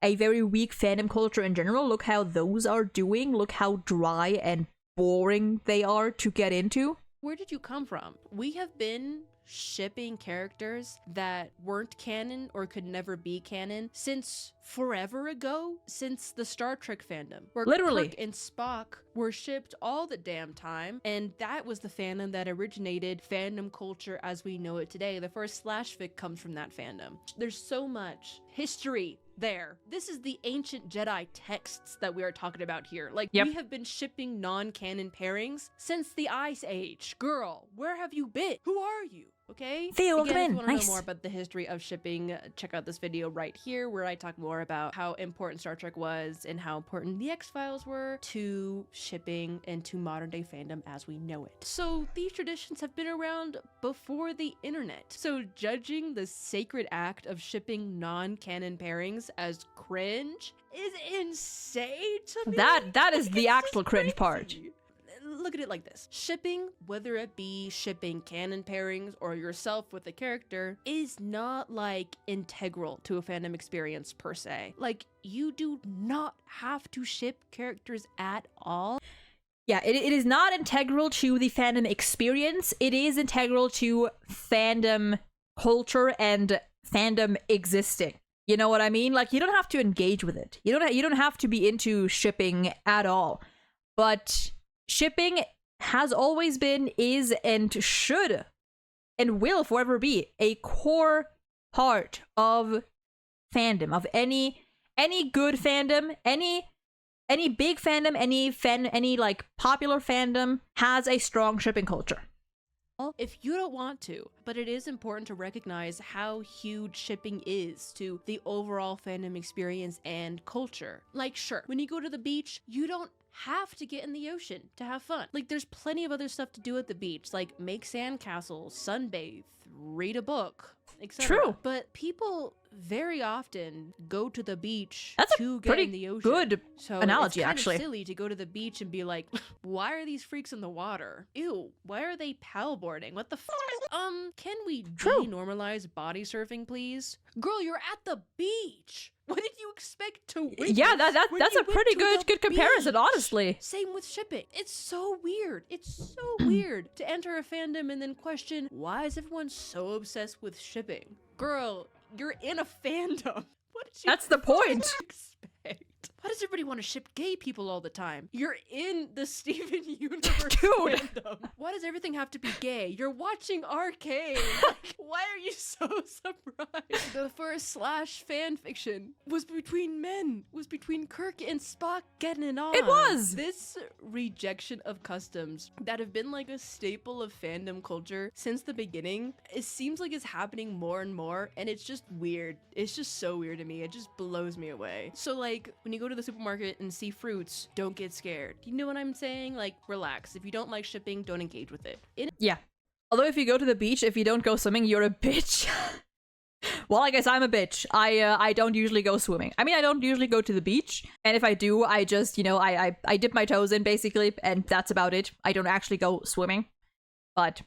a very weak fandom culture in general. Look how those are doing. Look how dry and boring they are to get into. where did you come from? We have been shipping characters that weren't canon or could never be canon since forever ago, since the Star Trek fandom, where Literally Kirk and Spock were shipped all the damn time, and that was the fandom that originated fandom culture as we know it today. The first slash fic comes from that fandom. There's so much history there. This is the ancient Jedi texts that we are talking about here. Like, we have been shipping non-canon pairings since the Ice Age. Girl, where have you been? Who are you? Okay? Theo, Again, if you want to nice. know more about the history of shipping, check out this video right here where I talk more about how important Star Trek was and how important the X-Files were to shipping and to modern day fandom as we know it. So these traditions have been around before the internet. So judging the sacred act of shipping non-canon pairings as cringe is insane to me. That is the actual cringe crazy. part. Look at it like this. Shipping, whether it be shipping canon pairings or yourself with a character, is not like integral to a fandom experience per se. Like, you do not have to ship characters at all. Yeah, it is not integral to the fandom experience. It is integral to fandom culture and fandom existing. You know what I mean? Like, you don't have to engage with it. You don't have to be into shipping at all. But shipping has always been, is, and should, and will forever be a core part of fandom, of any good fandom, any big fandom, any like popular fandom has a strong shipping culture. If you don't want to, but it is important to recognize how huge shipping is to the overall fandom experience and culture. Like, sure, when you go to the beach, you don't have to get in the ocean to have fun. Like, there's plenty of other stuff to do at the beach, like make sandcastles, sunbathe, read a book, etc. True. But people very often go to the beach That's to a get pretty in the ocean. good so analogy, it's kind actually. of silly to go to the beach and be like, why are these freaks in the water? Ew, why are they paddleboarding? What the can we True. denormalize body surfing, please? Girl, you're at the beach. What did you expect to witness? Yeah, when that's you a went pretty to the good comparison, beach? honestly. Same with shipping. It's so weird. It's so weird to enter a fandom and then question, why is everyone so obsessed with shipping? Girl, you're in a fandom. What did you That's the point. expect? Why does everybody want to ship gay people all the time? You're in the Steven Universe Dude. fandom. Why does everything have to be gay? You're watching Arcane. Like, why are you so surprised? The first slash fan fiction was between men. Was between Kirk and Spock getting it on. It was. This rejection of customs that have been like a staple of fandom culture since the beginning, it seems like it's happening more and more, and it's just weird. It's just so weird to me. It just blows me away. So like, when you go to the supermarket and see fruits, don't get scared. You know what I'm saying? Like, relax. If you don't like shipping, don't engage with it. Yeah. Although if you go to the beach, if you don't go swimming, you're a bitch. Well, I guess I'm a bitch. I don't usually go swimming. I mean, I don't usually go to the beach, and if I do, I just, I dip my toes in basically, and that's about it. I don't actually go swimming, but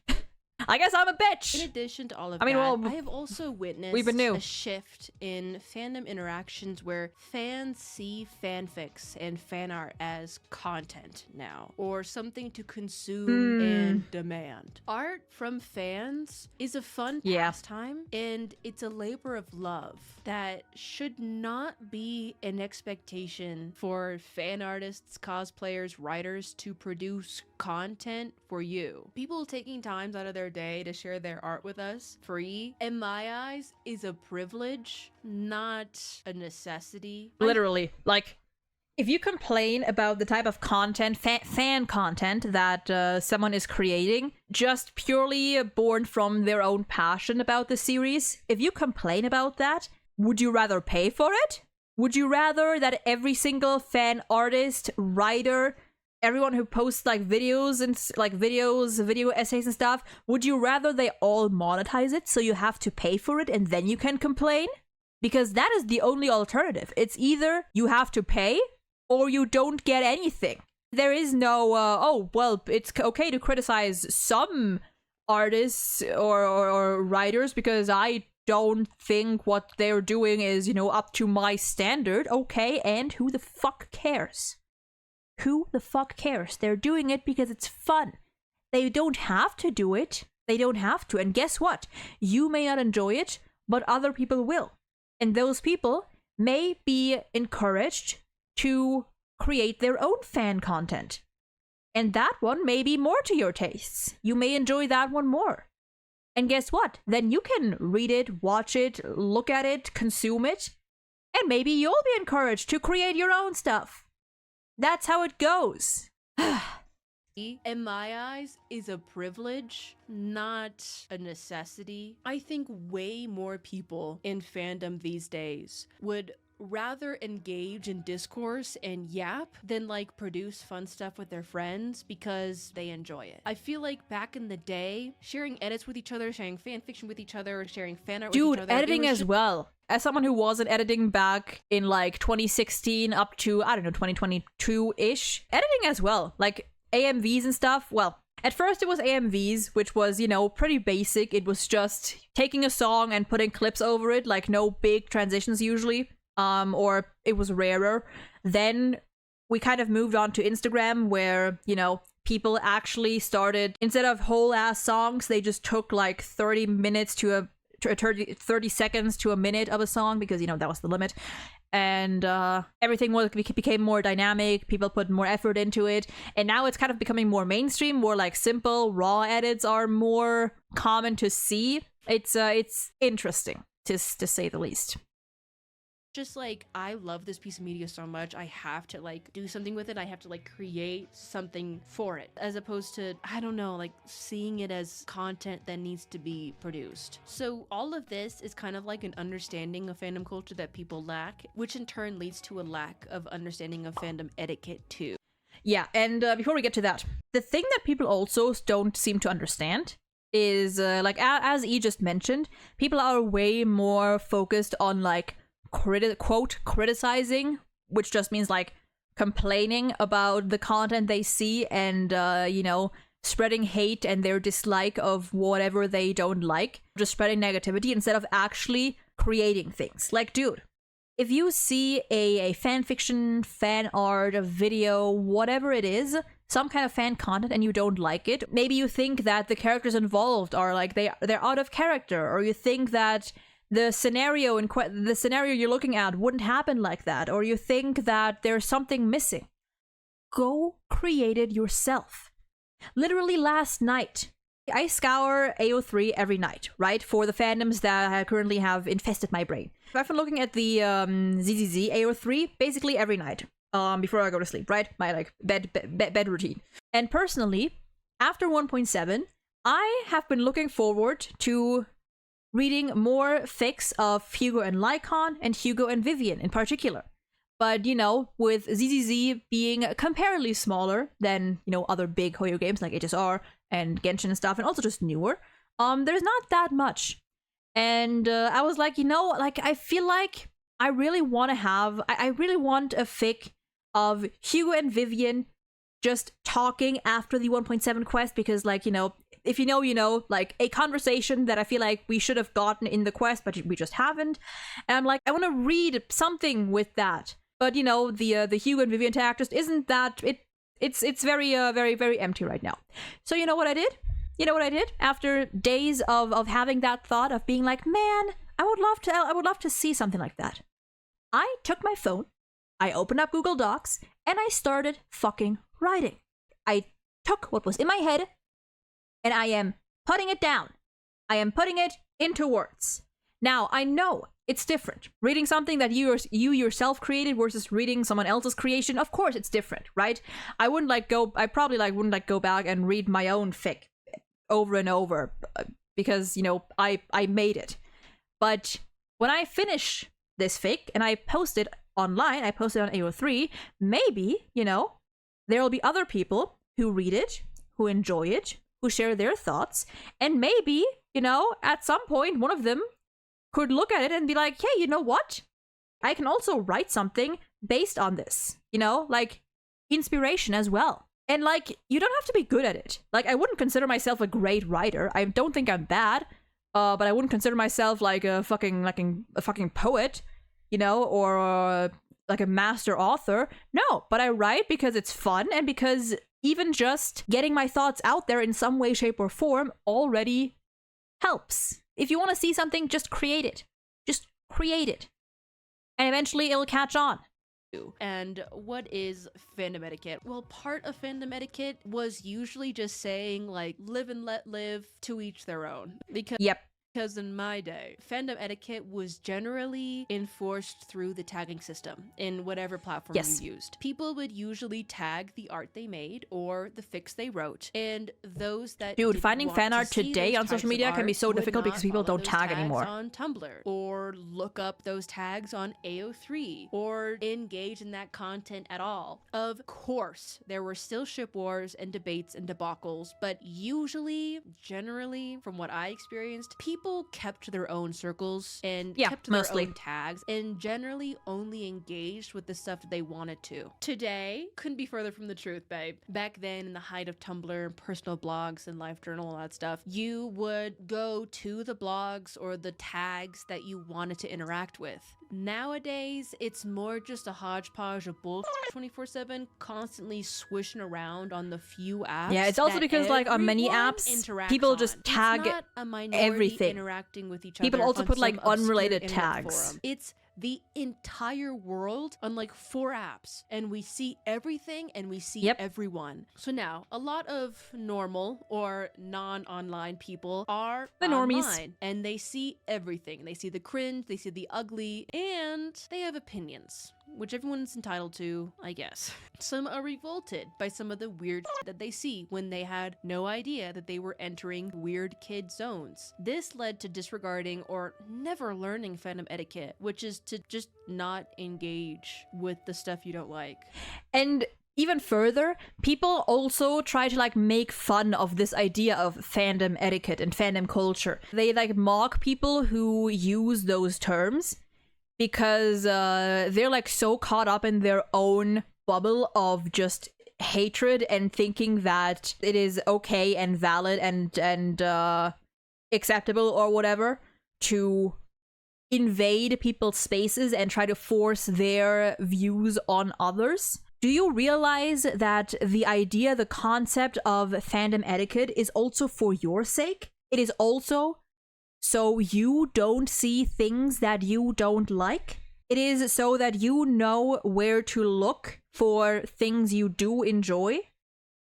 I guess I'm a bitch. In addition to all of I mean, that, well, I have also witnessed we've been new. a shift in fandom interactions where fans see fanfics and fan art as content now, or something to consume and demand. Art from fans is a fun pastime, and it's a labor of love that should not be an expectation for fan artists, cosplayers, writers to produce content for you. People taking times out of their day to share their art with us free, in my eyes, is a privilege, not a necessity. Literally, like, if you complain about the type of content, fan content that someone is creating, just purely born from their own passion about the series, if you complain about that, would you rather pay for it? Would you rather that every single fan artist, writer, everyone who posts like videos and video essays and stuff, would you rather they all monetize it so you have to pay for it and then you can complain? Because that is the only alternative. It's either you have to pay or you don't get anything. There is no, it's okay to criticize some artists or writers because I don't think what they're doing is, up to my standard. Okay, and who the fuck cares? Who the fuck cares? They're doing it because it's fun. They don't have to do it. They don't have to. And guess what? You may not enjoy it, but other people will. And those people may be encouraged to create their own fan content. And that one may be more to your tastes. You may enjoy that one more. And guess what? Then you can read it, watch it, look at it, consume it, and maybe you'll be encouraged to create your own stuff. That's how it goes. In my eyes, is a privilege, not a necessity. I think way more people in fandom these days would rather engage in discourse and yap than like produce fun stuff with their friends because they enjoy it. I feel like back in the day, sharing edits with each other, sharing fan fiction with each other, sharing fan art with each other. Dude, editing as well. As someone who wasn't editing back in like 2016 up to, 2022-ish, editing as well. Like AMVs and stuff. Well, at first it was AMVs, which was, pretty basic. It was just taking a song and putting clips over it, like no big transitions usually. Or it was rarer. Then we kind of moved on to Instagram where, people actually started, instead of whole ass songs, they just took like 30 minutes to 30 seconds to a minute of a song because, that was the limit. And everything became more dynamic. People put more effort into it. And now it's kind of becoming more mainstream, more like simple, raw edits are more common to see. It's interesting, to say the least. Just like, I love this piece of media so much, I have to like do something with it. I have to like create something for it, as opposed to, I don't know, like seeing it as content that needs to be produced. So all of this is kind of like an understanding of fandom culture that people lack, which in turn leads to a lack of understanding of fandom etiquette too. Yeah, and before we get to that, the thing that people also don't seem to understand is, like, as E just mentioned, people are way more focused on like quote criticizing, which just means like complaining about the content they see and spreading hate and their dislike of whatever they don't like, just spreading negativity instead of actually creating things. Like, dude, if you see a fan fiction, fan art, a video, whatever it is, some kind of fan content, and you don't like it, maybe you think that the characters involved are like they're out of character, or you think that the scenario you're looking at wouldn't happen like that, or you think that there's something missing. Go create it yourself. Literally last night, I scour AO3 every night, right? For the fandoms that I currently have infested my brain. I've been looking at the ZZZ AO3 basically every night before I go to sleep, right? My like bed routine. And personally, after 1.7, I have been looking forward to reading more fics of Hugo and Lycon and Hugo and Vivian in particular. But, with ZZZ being comparatively smaller than, other big Hoyo games like HSR and Genshin and stuff, and also just newer, there's not that much. And I was like, like I feel like I really want to have, I really want a fic of Hugo and Vivian just talking after the 1.7 quest, because like, if you know, like a conversation that I feel like we should have gotten in the quest, but we just haven't. And I'm like, I want to read something with that. But the Hugo and Vivian tag just isn't that, it's very, very, very empty right now. So you know what I did? After days of having that thought of being like, man, I would love to see something like that. I took my phone, I opened up Google Docs, and I started fucking writing. I took what was in my head, and I am putting it down. I am putting it into words. Now, I know it's different. Reading something that you yourself created versus reading someone else's creation, of course it's different, right? I probably wouldn't go back and read my own fic over and over because, I made it. But when I finish this fic and I post it online, I post it on AO3, maybe, there will be other people who read it, who enjoy it, who share their thoughts, and maybe, at some point, one of them could look at it and be like, hey, you know what? I can also write something based on this, like inspiration as well. And like, you don't have to be good at it. Like, I wouldn't consider myself a great writer. I don't think I'm bad, but I wouldn't consider myself like a fucking poet, or like a master author. No, but I write because it's fun and because even just getting my thoughts out there in some way, shape, or form already helps. If you want to see something, just create it. Just create it. And eventually it'll catch on. And what is fandom etiquette? Well, part of fandom etiquette was usually just saying, like, live and let live, to each their own. Because in my day, fandom etiquette was generally enforced through the tagging system in whatever platform you used. People would usually tag the art they made or the fics they wrote, and those that finding fan art today on social media can be so difficult because people don't tag anymore. On Tumblr, or look up those tags on AO3, or engage in that content at all. Of course, there were still ship wars and debates and debacles, but usually, generally, from what I experienced, people kept their own circles and kept their own tags and generally only engaged with the stuff that they wanted to. Today, couldn't be further from the truth, babe. Back then, in the height of Tumblr and personal blogs and LiveJournal, all that stuff, you would go to the blogs or the tags that you wanted to interact with. Nowadays, it's more just a hodgepodge of bullshit 24/7, constantly swishing around on the few apps. Yeah, it's also because like on many apps, people just tag everything. Interacting with each people other also put like unrelated tags. Forum. It's the entire world on like 4 apps, and we see everything and we see everyone. So now a lot of normal or non-online people are the normies, online, and they see everything. They see the cringe, they see the ugly, and they have opinions, which everyone's entitled to, I guess. Some are revolted by some of the weird that they see when they had no idea that they were entering weird kid zones. This led to disregarding or never learning fandom etiquette, which is to just not engage with the stuff you don't like. And even further, people also try to like make fun of this idea of fandom etiquette and fandom culture. They like mock people who use those terms because they're like so caught up in their own bubble of just hatred and thinking that it is okay and valid and acceptable or whatever to invade people's spaces and try to force their views on others. Do you realize that the idea, the concept of fandom etiquette is also for your sake? It is also so you don't see things that you don't like. It is so that you know where to look for things you do enjoy.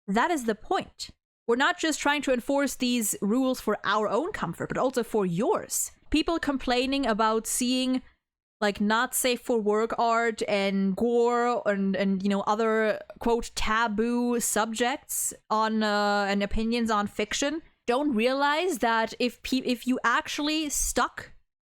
That is the point. We're not just trying to enforce these rules for our own comfort, but also for yours. People complaining about seeing like not safe for work art and gore and other quote taboo subjects on and opinions on fiction don't realize that if you actually stuck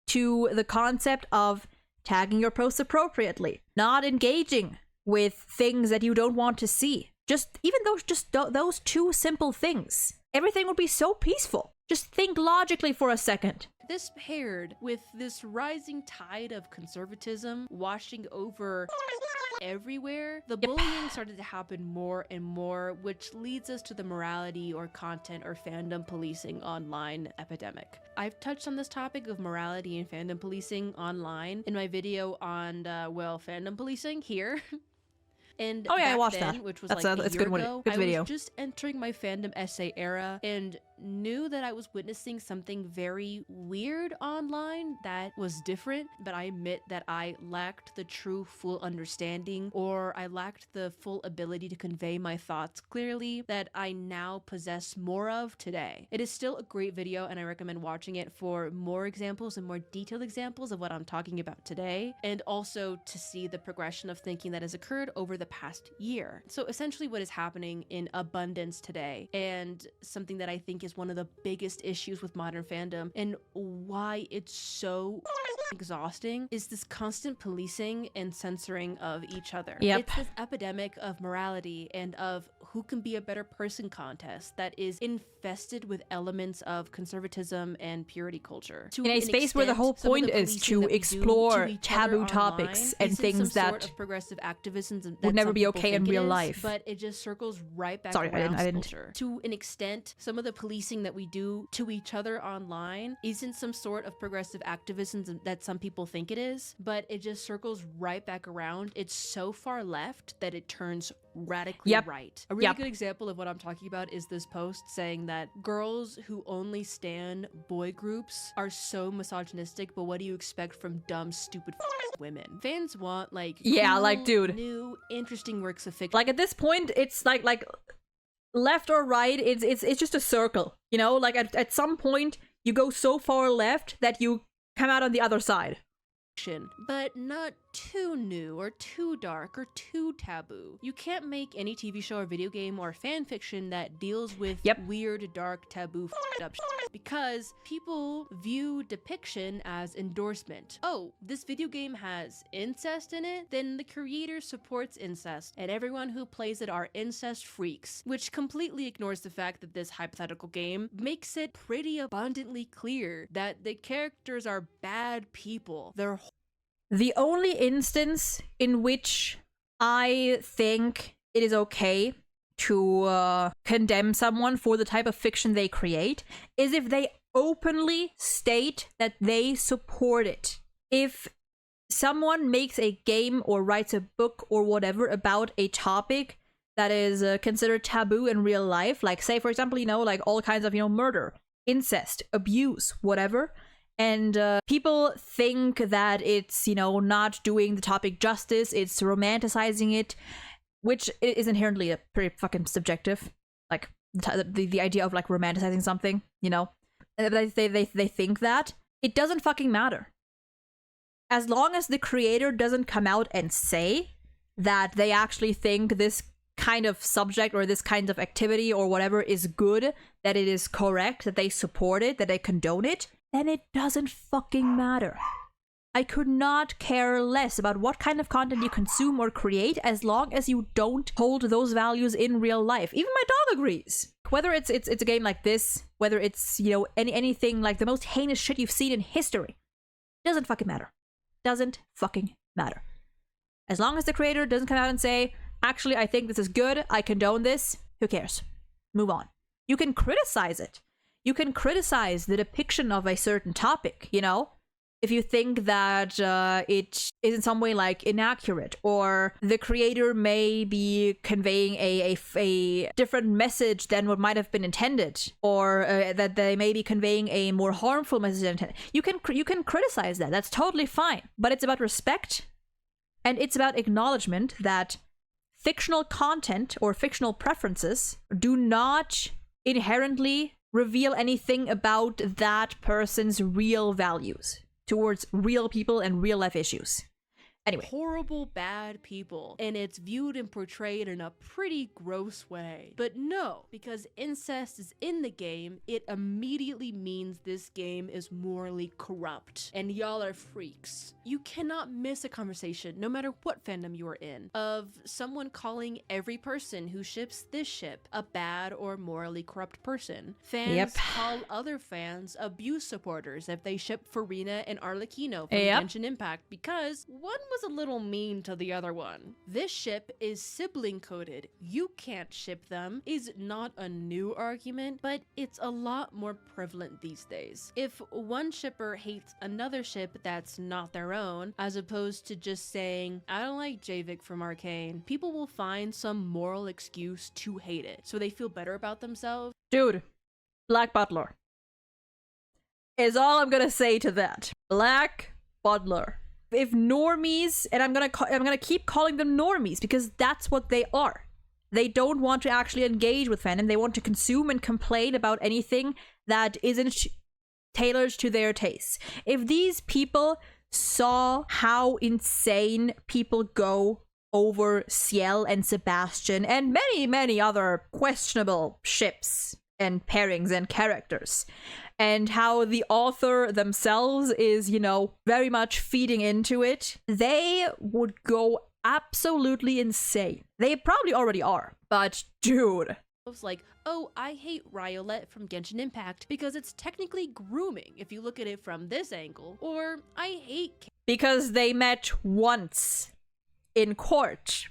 to the concept of tagging your posts appropriately, not engaging with things that you don't want to see, those 2 simple things, everything would be so peaceful. Just think logically for a second. This paired with this rising tide of conservatism washing over everywhere, the bullying started to happen more and more, which leads us to the morality or content or fandom policing online epidemic. I've touched on this topic of morality and fandom policing online in my video on, fandom policing here. And oh yeah, I back watched then, that. which was That's like a that's year good one. ago, Good video. I was just entering my fandom essay era and knew that I was witnessing something very weird online that was different, but I admit that I lacked the true full understanding, or I lacked the full ability to convey my thoughts clearly that I now possess more of today. It is still a great video and I recommend watching it for more examples and more detailed examples of what I'm talking about today, and also to see the progression of thinking that has occurred over the past year. So essentially what is happening in abundance today, and something that I think is one of the biggest issues with modern fandom and why it's so exhausting, is this constant policing and censoring of each other. Yep. It's this epidemic of morality and of who can be a better person contest that is infested with elements of conservatism and purity culture. In a space where the whole point is to explore taboo topics and things that sort of progressive activism that would never some be people okay in think it real is, life. but it just circles right back Sorry, around I didn't. culture. To an extent, some of the policing that we do to each other online isn't some sort of progressive activism that some people think it is, but it just circles right back around. It's so far left that it turns radically right. A really good example of what I'm talking about is this post saying that girls who only stan boy groups are so misogynistic, but what do you expect from dumb, stupid women? Fans want cool, like, dude, new, interesting works of fiction. Like at this point, it's like left or right. It's just a circle, you know. Like at some point, you go so far left that you come out on the other side. But not too new or too dark or too taboo. You can't make any TV show or video game or fan fiction that deals with weird, dark, taboo up because people view depiction as endorsement. Oh, this video game has incest in it? Then the creator supports incest, and everyone who plays it are incest freaks, which completely ignores the fact that this hypothetical game makes it pretty abundantly clear that the characters are bad people. They're the only instance in which I think it is okay to condemn someone for the type of fiction they create is if they openly state that they support it. If someone makes a game or writes a book or whatever about a topic that is considered taboo in real life, like say for example, like all kinds of, murder, incest, abuse, whatever, and people think that it's, not doing the topic justice, it's romanticizing it, which is inherently a pretty fucking subjective, like the idea of like romanticizing something, they think that. It doesn't fucking matter. As long as the creator doesn't come out and say that they actually think this kind of subject or this kind of activity or whatever is good, that it is correct, that they support it, that they condone it, then it doesn't fucking matter. I could not care less about what kind of content you consume or create as long as you don't hold those values in real life. Even my dog agrees. Whether it's a game like this, whether it's, anything like the most heinous shit you've seen in history, doesn't fucking matter. Doesn't fucking matter. As long as the creator doesn't come out and say, actually, I think this is good, I condone this, who cares? Move on. You can criticize it. You can criticize the depiction of a certain topic, if you think that it is in some way like inaccurate, or the creator may be conveying a different message than what might have been intended, or that they may be conveying a more harmful message than intended. You can criticize that. That's totally fine. But it's about respect, and it's about acknowledgement that fictional content or fictional preferences do not inherently reveal anything about that person's real values towards real people and real life issues. Anyway. Horrible, bad people, and it's viewed and portrayed in a pretty gross way. But no, because incest is in the game, it immediately means this game is morally corrupt, and y'all are freaks. You cannot miss a conversation, no matter what fandom you are in, of someone calling every person who ships this ship a bad or morally corrupt person. Fans call other fans abuse supporters if they ship Farina and Arlecchino from Genshin Impact because one was a little mean to the other one. This ship is sibling coded. You can't ship them is not a new argument, but it's a lot more prevalent these days. If one shipper hates another ship that's not their own, as opposed to just saying, I don't like Javik from Arcane, people will find some moral excuse to hate it, so they feel better about themselves. Dude, Black Butler is all I'm gonna say to that. Black Butler. If normies, and I'm gonna keep calling them normies because that's what they are. They don't want to actually engage with fandom. They want to consume and complain about anything that isn't tailored to their tastes. If these people saw how insane people go over Ciel and Sebastian and many, many other questionable ships and pairings and characters, and how the author themselves is, you know, very much feeding into it, they would go absolutely insane. They probably already are, but dude. Like, oh, I hate Riolet from Genshin Impact because it's technically grooming if you look at it from this angle. Or, I hate... Because they met once in court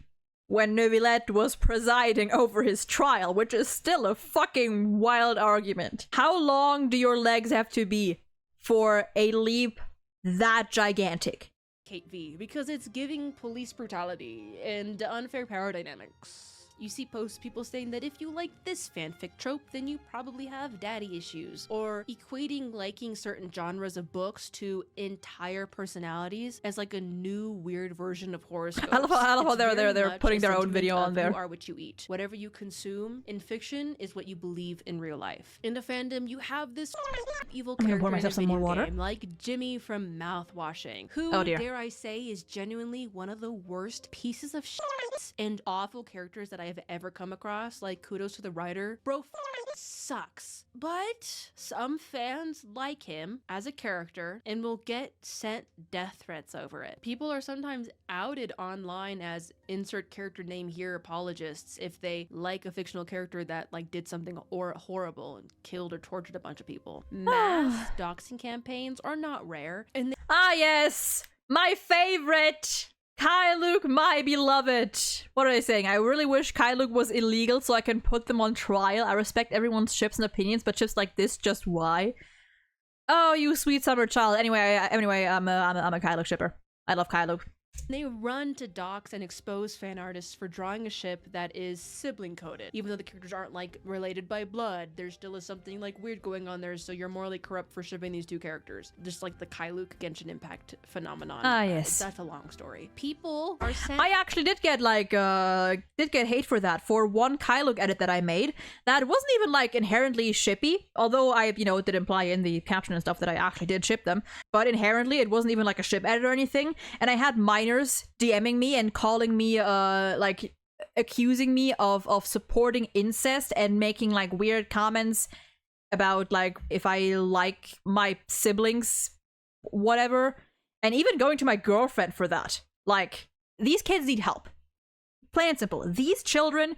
when Neuvillette was presiding over his trial, which is still a fucking wild argument. How long do your legs have to be for a leap that gigantic? Kate V, because it's giving police brutality and unfair power dynamics. You see posts people saying that if you like this fanfic trope, then you probably have daddy issues, or equating liking certain genres of books to entire personalities as like a new weird version of horoscopes. I love how they're putting their own video on there. You are what you eat. Whatever you consume in fiction is what you believe in real life. In the fandom, you have this evil character in a video game, like Jimmy from Mouthwashing, who, dare I say, is genuinely one of the worst pieces of shit and awful characters that I have ever come across. Like, kudos to the writer. Bro sucks. But some fans like him as a character and will get sent death threats over it. People are sometimes outed online as insert character name here apologists if they like a fictional character that like did something horrible and killed or tortured a bunch of people. Mass doxing campaigns are not rare. And yes, my favorite. Kyluk, my beloved. What are they saying? I really wish Kyluk was illegal so I can put them on trial. I respect everyone's ships and opinions, but ships like this, just why? Oh, you sweet summer child. Anyway, I'm a Kyluk shipper. I love Kyluk. They run to docs and expose fan artists for drawing a ship that is sibling coded. Even though the characters aren't like related by blood, there still is something like weird going on there, so you're morally corrupt for shipping these two characters. Just like the Kyluk Genshin Impact phenomenon. Yes. That's a long story. People are sent— I actually did get hate for that, for one Kyluk edit that I made that wasn't even like inherently shippy, although I, did imply in the caption and stuff that I actually did ship them, but inherently it wasn't even like a ship edit or anything, and I had minors DMing me and calling me like accusing me of supporting incest and making like weird comments about like if I like my siblings, whatever, and even going to my girlfriend for that. Like, these kids need help, plain and simple. These children,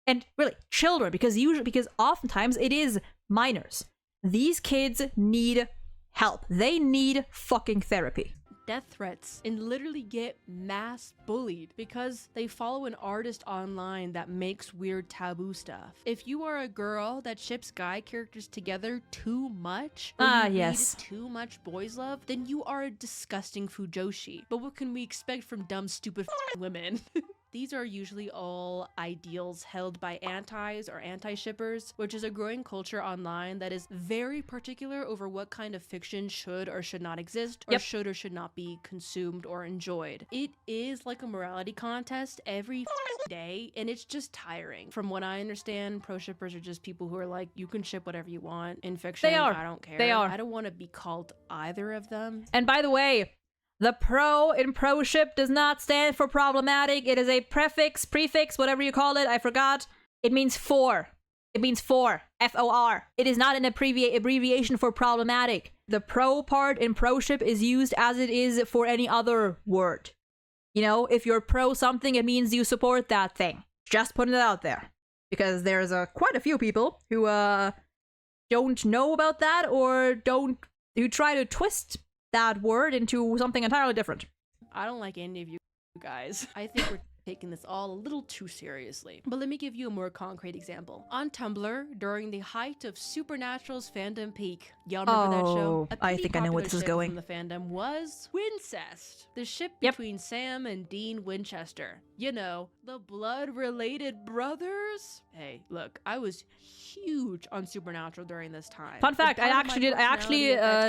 and really children, because oftentimes it is minors, these kids need help. They need fucking therapy. Death threats and literally get mass bullied because they follow an artist online that makes weird taboo stuff. If you are a girl that ships guy characters together too much, or you need too much boys love, then you are a disgusting fujoshi. But what can we expect from dumb, stupid women? These are usually all ideals held by antis or anti-shippers, which is a growing culture online that is very particular over what kind of fiction should or should not exist, or should or should not be consumed or enjoyed. It is like a morality contest every day, and it's just tiring. From what I understand, pro shippers are just people who are like, you can ship whatever you want in fiction. They are. I don't care. They are. I don't want to be called either of them. And by the way, The pro in proship does not stand for problematic. It is a prefix, whatever you call it. I forgot. It means for. It means for. F-O-R. It is not an abbreviation for problematic. The pro part in proship is used as it is for any other word. You know, if you're pro something, it means you support that thing. Just putting it out there. Because there's quite a few people who don't know about that or who try to twist that word into something entirely different. I don't like any of you guys. I think we're taking this all a little too seriously. But let me give you a more concrete example. On Tumblr, during the height of Supernatural's fandom peak, y'all remember that show? I think I know where this is going. From the fandom was Wincest, the ship between Sam and Dean Winchester. You know, the blood-related brothers. Hey, look, I was huge on Supernatural during this time. Fun fact, I actually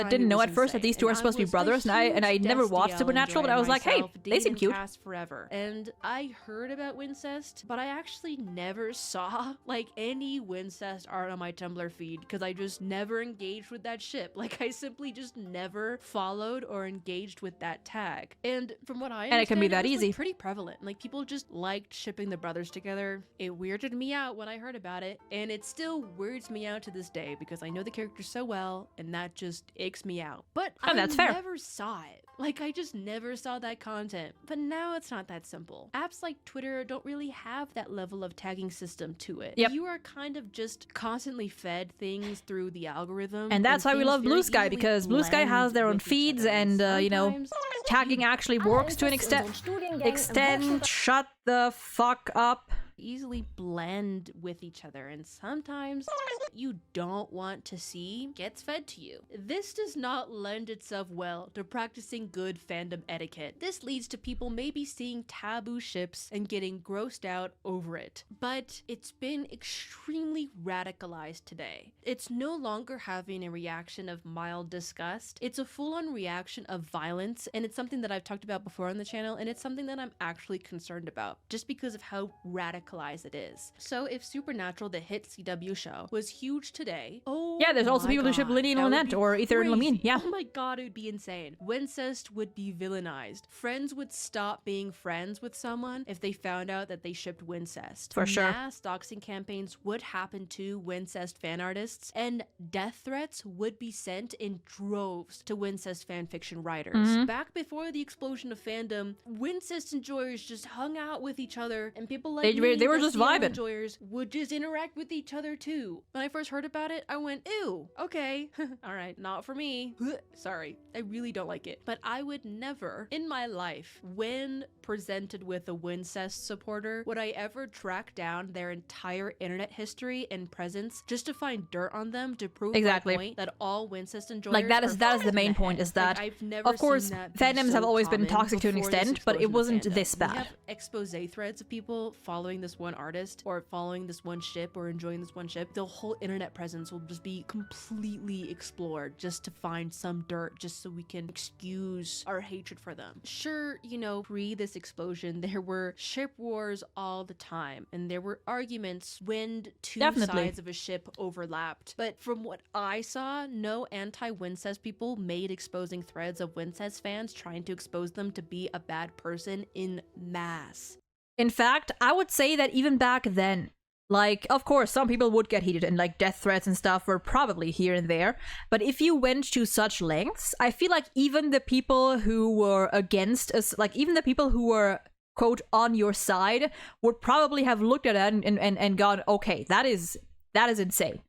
didn't know at first that these two are supposed to be brothers, and I never watched Supernatural, but I was like, hey, they seem cute. Forever. And I heard about Wincest, but I actually never saw like any Wincest art on my Tumblr feed because I just never engaged with that ship. Like I simply just never followed or engaged with that tag. And from what I understand, and it can be that was, easy. Like, pretty prevalent. Like people just liked shipping the brothers together. It weirded me out when I heard about it, and it still weirds me out to this day because I know the characters so well, and that just aches me out. But I never saw it. Like, I just never saw that content. But now it's not that simple. Apps like Twitter don't really have that level of tagging system to it. Yep. You are kind of just constantly fed things through the algorithm. And that's why we love Blue Sky, because Blue Sky has their own feeds, and, you know, tagging actually works to an extent. Shut the fuck up. Easily blend with each other, and sometimes you don't want to see gets fed to you. This does not lend itself well to practicing good fandom etiquette. This leads to people maybe seeing taboo ships and getting grossed out over it. But it's been extremely radicalized today. It's no longer having a reaction of mild disgust. It's a full-on reaction of violence, and it's something that I've talked about before on the channel, and it's something that I'm actually concerned about just because of how radical it is. So if Supernatural, the hit CW show, was huge today, yeah, there's also people who ship Lily and Lynette or Ether and Lamine. Yeah. Oh my god, it would be insane. Wincest would be villainized. Friends would stop being friends with someone if they found out that they shipped Wincest. For sure. Mass doxing campaigns would happen to Wincest fan artists, and death threats would be sent in droves to Wincest fanfiction writers. Back before the explosion of fandom, Wincest enjoyers just hung out with each other, and people like they were just vibing. Enjoyers would just interact with each other too. When I first heard about it, I went, ew, okay. All right, not for me. Sorry, I really don't like it. But I would never in my life, when presented with a Wincest supporter, would I ever track down their entire internet history and presence just to find dirt on them to prove my point that all Wincest enjoyers like that is the main point, is that I've never of course fandoms have always been toxic to an extent, but it wasn't this bad. We have expose threads of people following this one artist or following this one ship or enjoying this one ship. The whole internet presence will just be completely explored just to find some dirt, just so we can excuse our hatred for them. Sure, you know, pre this explosion, there were ship wars all the time, and there were arguments when two sides of a ship overlapped. But from what I saw, no anti-Wincest people made exposing threads of Wincest fans trying to expose them to be a bad person in mass. In fact, I would say that even back then, like, of course, some people would get heated and like death threats and stuff were probably here and there. But if you went to such lengths, I feel like even the people who were against us, like even the people who were, quote, on your side, would probably have looked at it and gone, okay, that is insane.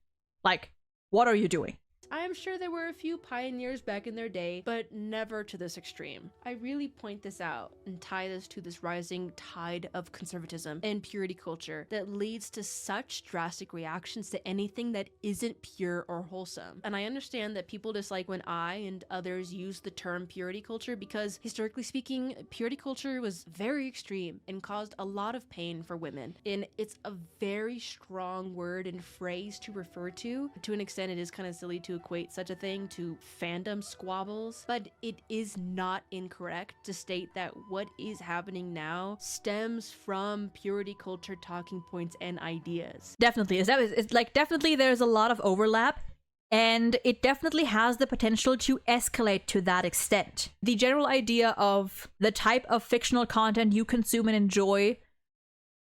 Like, what are you doing? I am sure there were a few pioneers back in their day, but never to this extreme. I really point this out and tie this to this rising tide of conservatism and purity culture that leads to such drastic reactions to anything that isn't pure or wholesome. And I understand that people dislike when I and others use the term purity culture because, historically speaking, purity culture was very extreme and caused a lot of pain for women. And it's a very strong word and phrase to refer to an extent it is kind of silly to equate such a thing to fandom squabbles, but it is not incorrect to state that what is happening now stems from purity culture talking points and ideas. Definitely. It's like definitely there's a lot of overlap. And it definitely has the potential to escalate to that extent. The general idea of the type of fictional content you consume and enjoy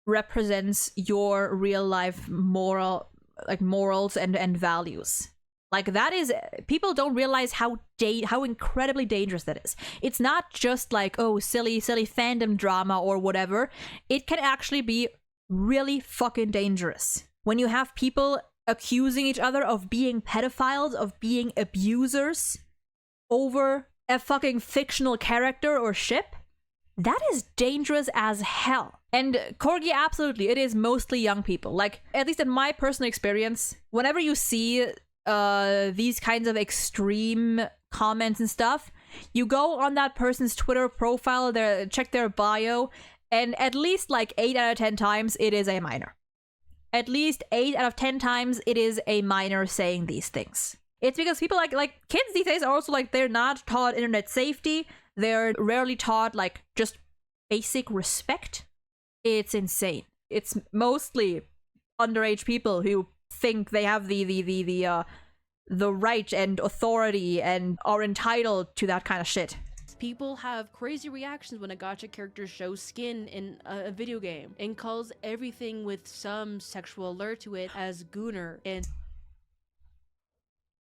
represents your real life morals and values. Like, that is, people don't realize how incredibly dangerous that is. It's not just like, oh, silly fandom drama or whatever. It can actually be really fucking dangerous. When you have people accusing each other of being pedophiles, of being abusers over a fucking fictional character or ship, that is dangerous as hell. And Corgi, absolutely, it is mostly young people. Like, at least in my personal experience, whenever you see these kinds of extreme comments and stuff, you go on that person's Twitter profile, check their bio, and at least like 8 out of 10 times it is a minor. At least 8 out of 10 times it is a minor saying these things. It's because people like kids these days are also like, they're not taught internet safety. They're rarely taught like just basic respect. It's insane. It's mostly underage people who think they have the right and authority and are entitled to that kind of shit. People have crazy reactions when a gacha character shows skin in a video game and calls everything with some sexual alert to it as gooner. And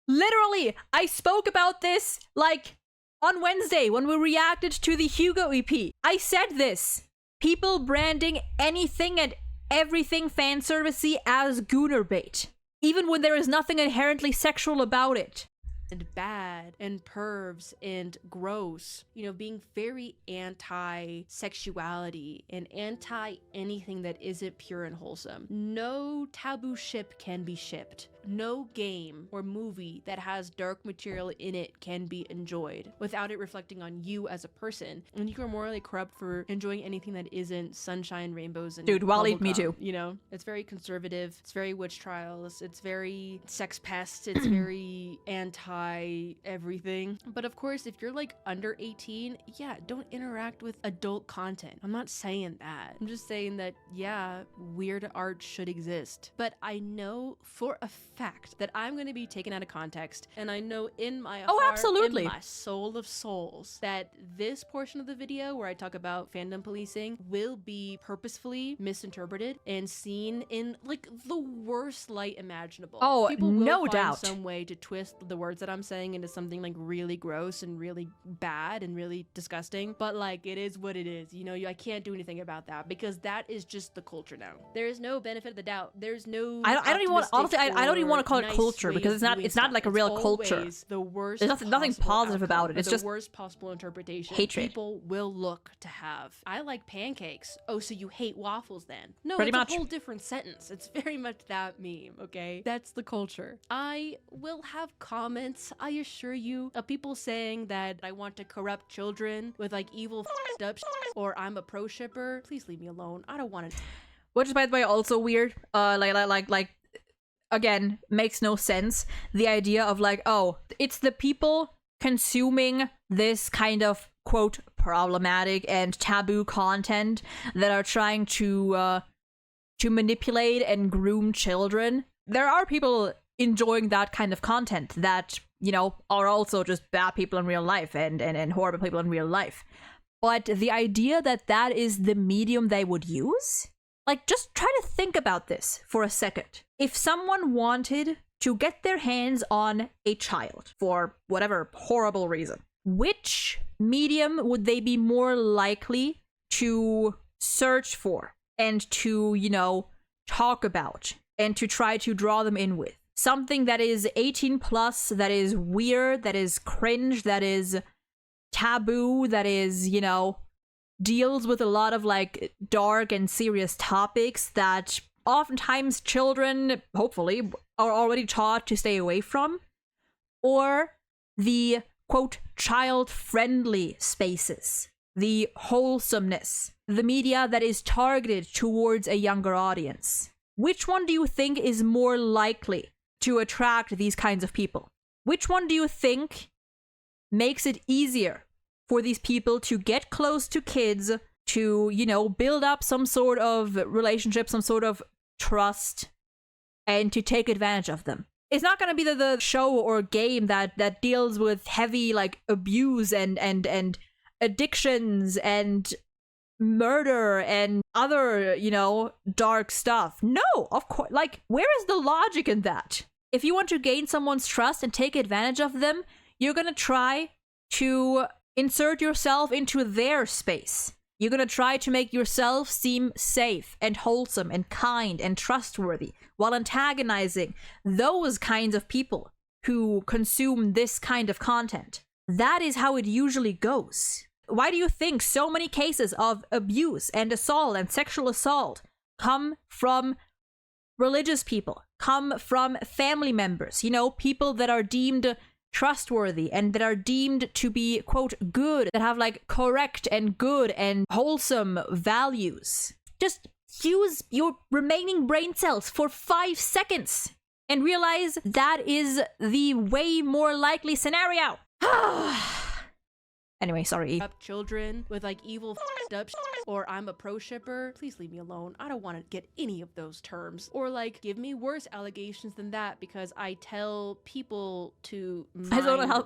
literally, I spoke about this like on Wednesday when we reacted to the Hugo EP. I said this. People branding anything and everything fanservice-y as gooner bait, even when there is nothing inherently sexual about it. And bad and pervs and gross, you know, being very anti-sexuality and anti-anything that isn't pure and wholesome. No taboo ship can be shipped. No game or movie that has dark material in it can be enjoyed without it reflecting on you as a person. And you are morally corrupt for enjoying anything that isn't sunshine, rainbows, and dude, Wally, me too. You know, it's very conservative. It's very witch trials. It's very sex pest. It's very anti everything. But of course, if you're like under 18, yeah, don't interact with adult content. I'm not saying that. I'm just saying that, yeah, weird art should exist. But I know for a fact that I'm going to be taken out of context, and I know in my heart, absolutely, in my soul of souls, that this portion of the video where I talk about fandom policing will be purposefully misinterpreted and seen in like the worst light imaginable. Oh, people will no find doubt. some way to twist the words that I'm saying into something like really gross and really bad and really disgusting. But like, it is what it is. You know, I can't do anything about that because that is just the culture now. There is no benefit of the doubt. There's no. I don't even want. Honestly, I don't even want to call it nice culture because it's not like a real culture. The worst. There's nothing positive about it. It's just the worst possible interpretation. Hatred. People will look to have. I like pancakes. Oh, so you hate waffles then? No, pretty it's much a whole different sentence. It's very much that meme. Okay, that's the culture. I will have comments, I assure you, of people saying that I want to corrupt children with like evil f***ed up or I'm a pro shipper. Please leave me alone. I don't want to. Which is, by the way, also weird. Like again, makes no sense. The idea of like, oh, it's the people consuming this kind of quote problematic and taboo content that are trying to manipulate and groom children. There are people enjoying that kind of content that, you know, are also just bad people in real life and horrible people in real life. But the idea that that is the medium they would use? Like, just try to think about this for a second. If someone wanted to get their hands on a child for whatever horrible reason, which medium would they be more likely to search for and to, you know, talk about and to try to draw them in with? Something that is 18 plus, that is weird, that is cringe, that is taboo, that is, you know, deals with a lot of like dark and serious topics that oftentimes children, hopefully, are already taught to stay away from. Or the quote child-friendly spaces, the wholesomeness, the media that is targeted towards a younger audience. Which one do you think is more likely to attract these kinds of people? Which one do you think makes it easier for these people to get close to kids, to, you know, build up some sort of relationship, some sort of trust, and to take advantage of them? it's not gonna be the show or game that deals with heavy like abuse and addictions and murder and other, you know, dark stuff. No, of course. Like, where is the logic in that? If you want to gain someone's trust and take advantage of them, you're gonna try to insert yourself into their space. You're gonna try to make yourself seem safe and wholesome and kind and trustworthy while antagonizing those kinds of people who consume this kind of content. That is how it usually goes. Why do you think so many cases of abuse and assault and sexual assault come from religious people, come from family members, you know, people that are deemed trustworthy and that are deemed to be, quote, good, that have like correct and good and wholesome values? Just use your remaining brain cells for 5 seconds and realize that is the way more likely scenario. Anyway, sorry. Up children with like evil up or I'm a pro shipper. Please leave me alone. I don't want to get any of those terms. Or like give me worse allegations than that because I tell people to mind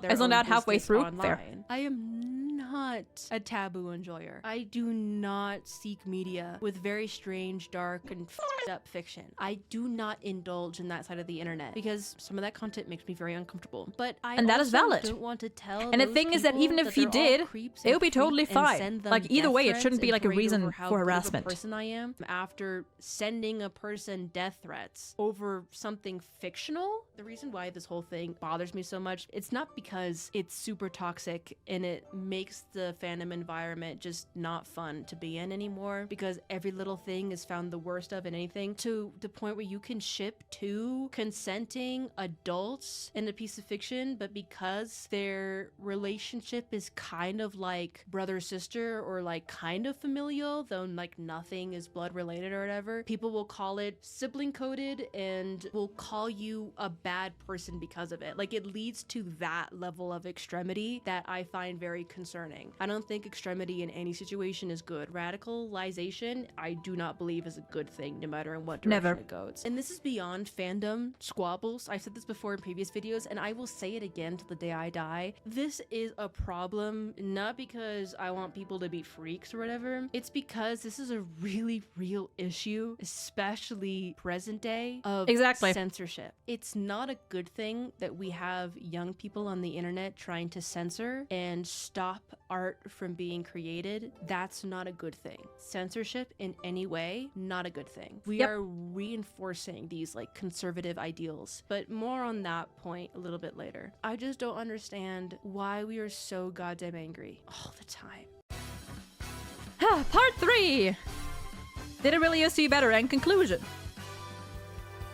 I zoned out halfway through. Online. Fair. I am not a taboo enjoyer. I do not seek media with very strange, dark, and up fiction. I do not indulge in that side of the internet because some of that content makes me very uncomfortable. But I and that is valid. Don't want to tell. And the thing is that even if he did, it would be totally fine. Like either way, it shouldn't be like a reason for harassment. Person I am after sending a person death threats over something fictional. The reason why this whole thing bothers me so much, it's not because it's super toxic and it makes the fandom environment just not fun to be in anymore, because every little thing is found the worst of in anything, to the point where you can ship 2 consenting adults in a piece of fiction, but because their relationship is kind of like brother sister or like kind of familial, though like nothing is blood related or whatever, people will call it sibling coded and will call you a bad person because of it. Like, it leads to that level of extremity that I find very concerning. I don't think extremity in any situation is good. Radicalization, I do not believe is a good thing, no matter in what direction it goes. And this is beyond fandom squabbles. I've said this before in previous videos, and I will say it again till the day I die. This is a problem, not because I want people to be freaks or whatever. It's because this is a really real issue, especially present day, of censorship. It's not a good thing that we have young people on the internet trying to censor and stop art from being created. That's not a good thing. Censorship in any way, not a good thing. We are reinforcing these like conservative ideals, but more on that point a little bit later. I just don't understand why we are so goddamn angry all the time. Part 3! Did it really used to be better? And conclusion.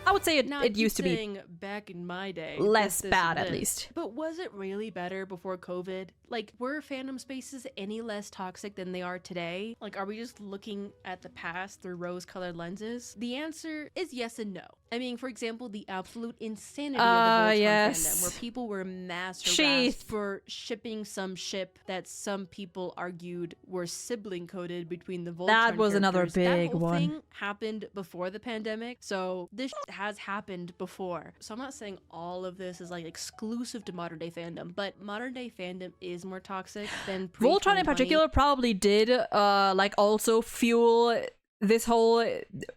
I would say it used to be back in my day less bad, at least. But was it really better before COVID? Like, were fandom spaces any less toxic than they are today? Like, are we just looking at the past through rose-colored lenses? The answer is yes and no. I mean, for example, the absolute insanity of the Voltron fandom, where people were mass harassed for shipping some ship that some people argued were sibling coded between the Voltron That was another big that whole one. Thing happened before the pandemic, so this has happened before. So I'm not saying all of this is like exclusive to modern day fandom, but modern day fandom is more toxic than Voltron in particular probably did like also fuel this whole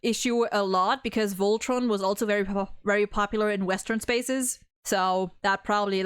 issue a lot, because Voltron was also very popular in Western spaces. So that probably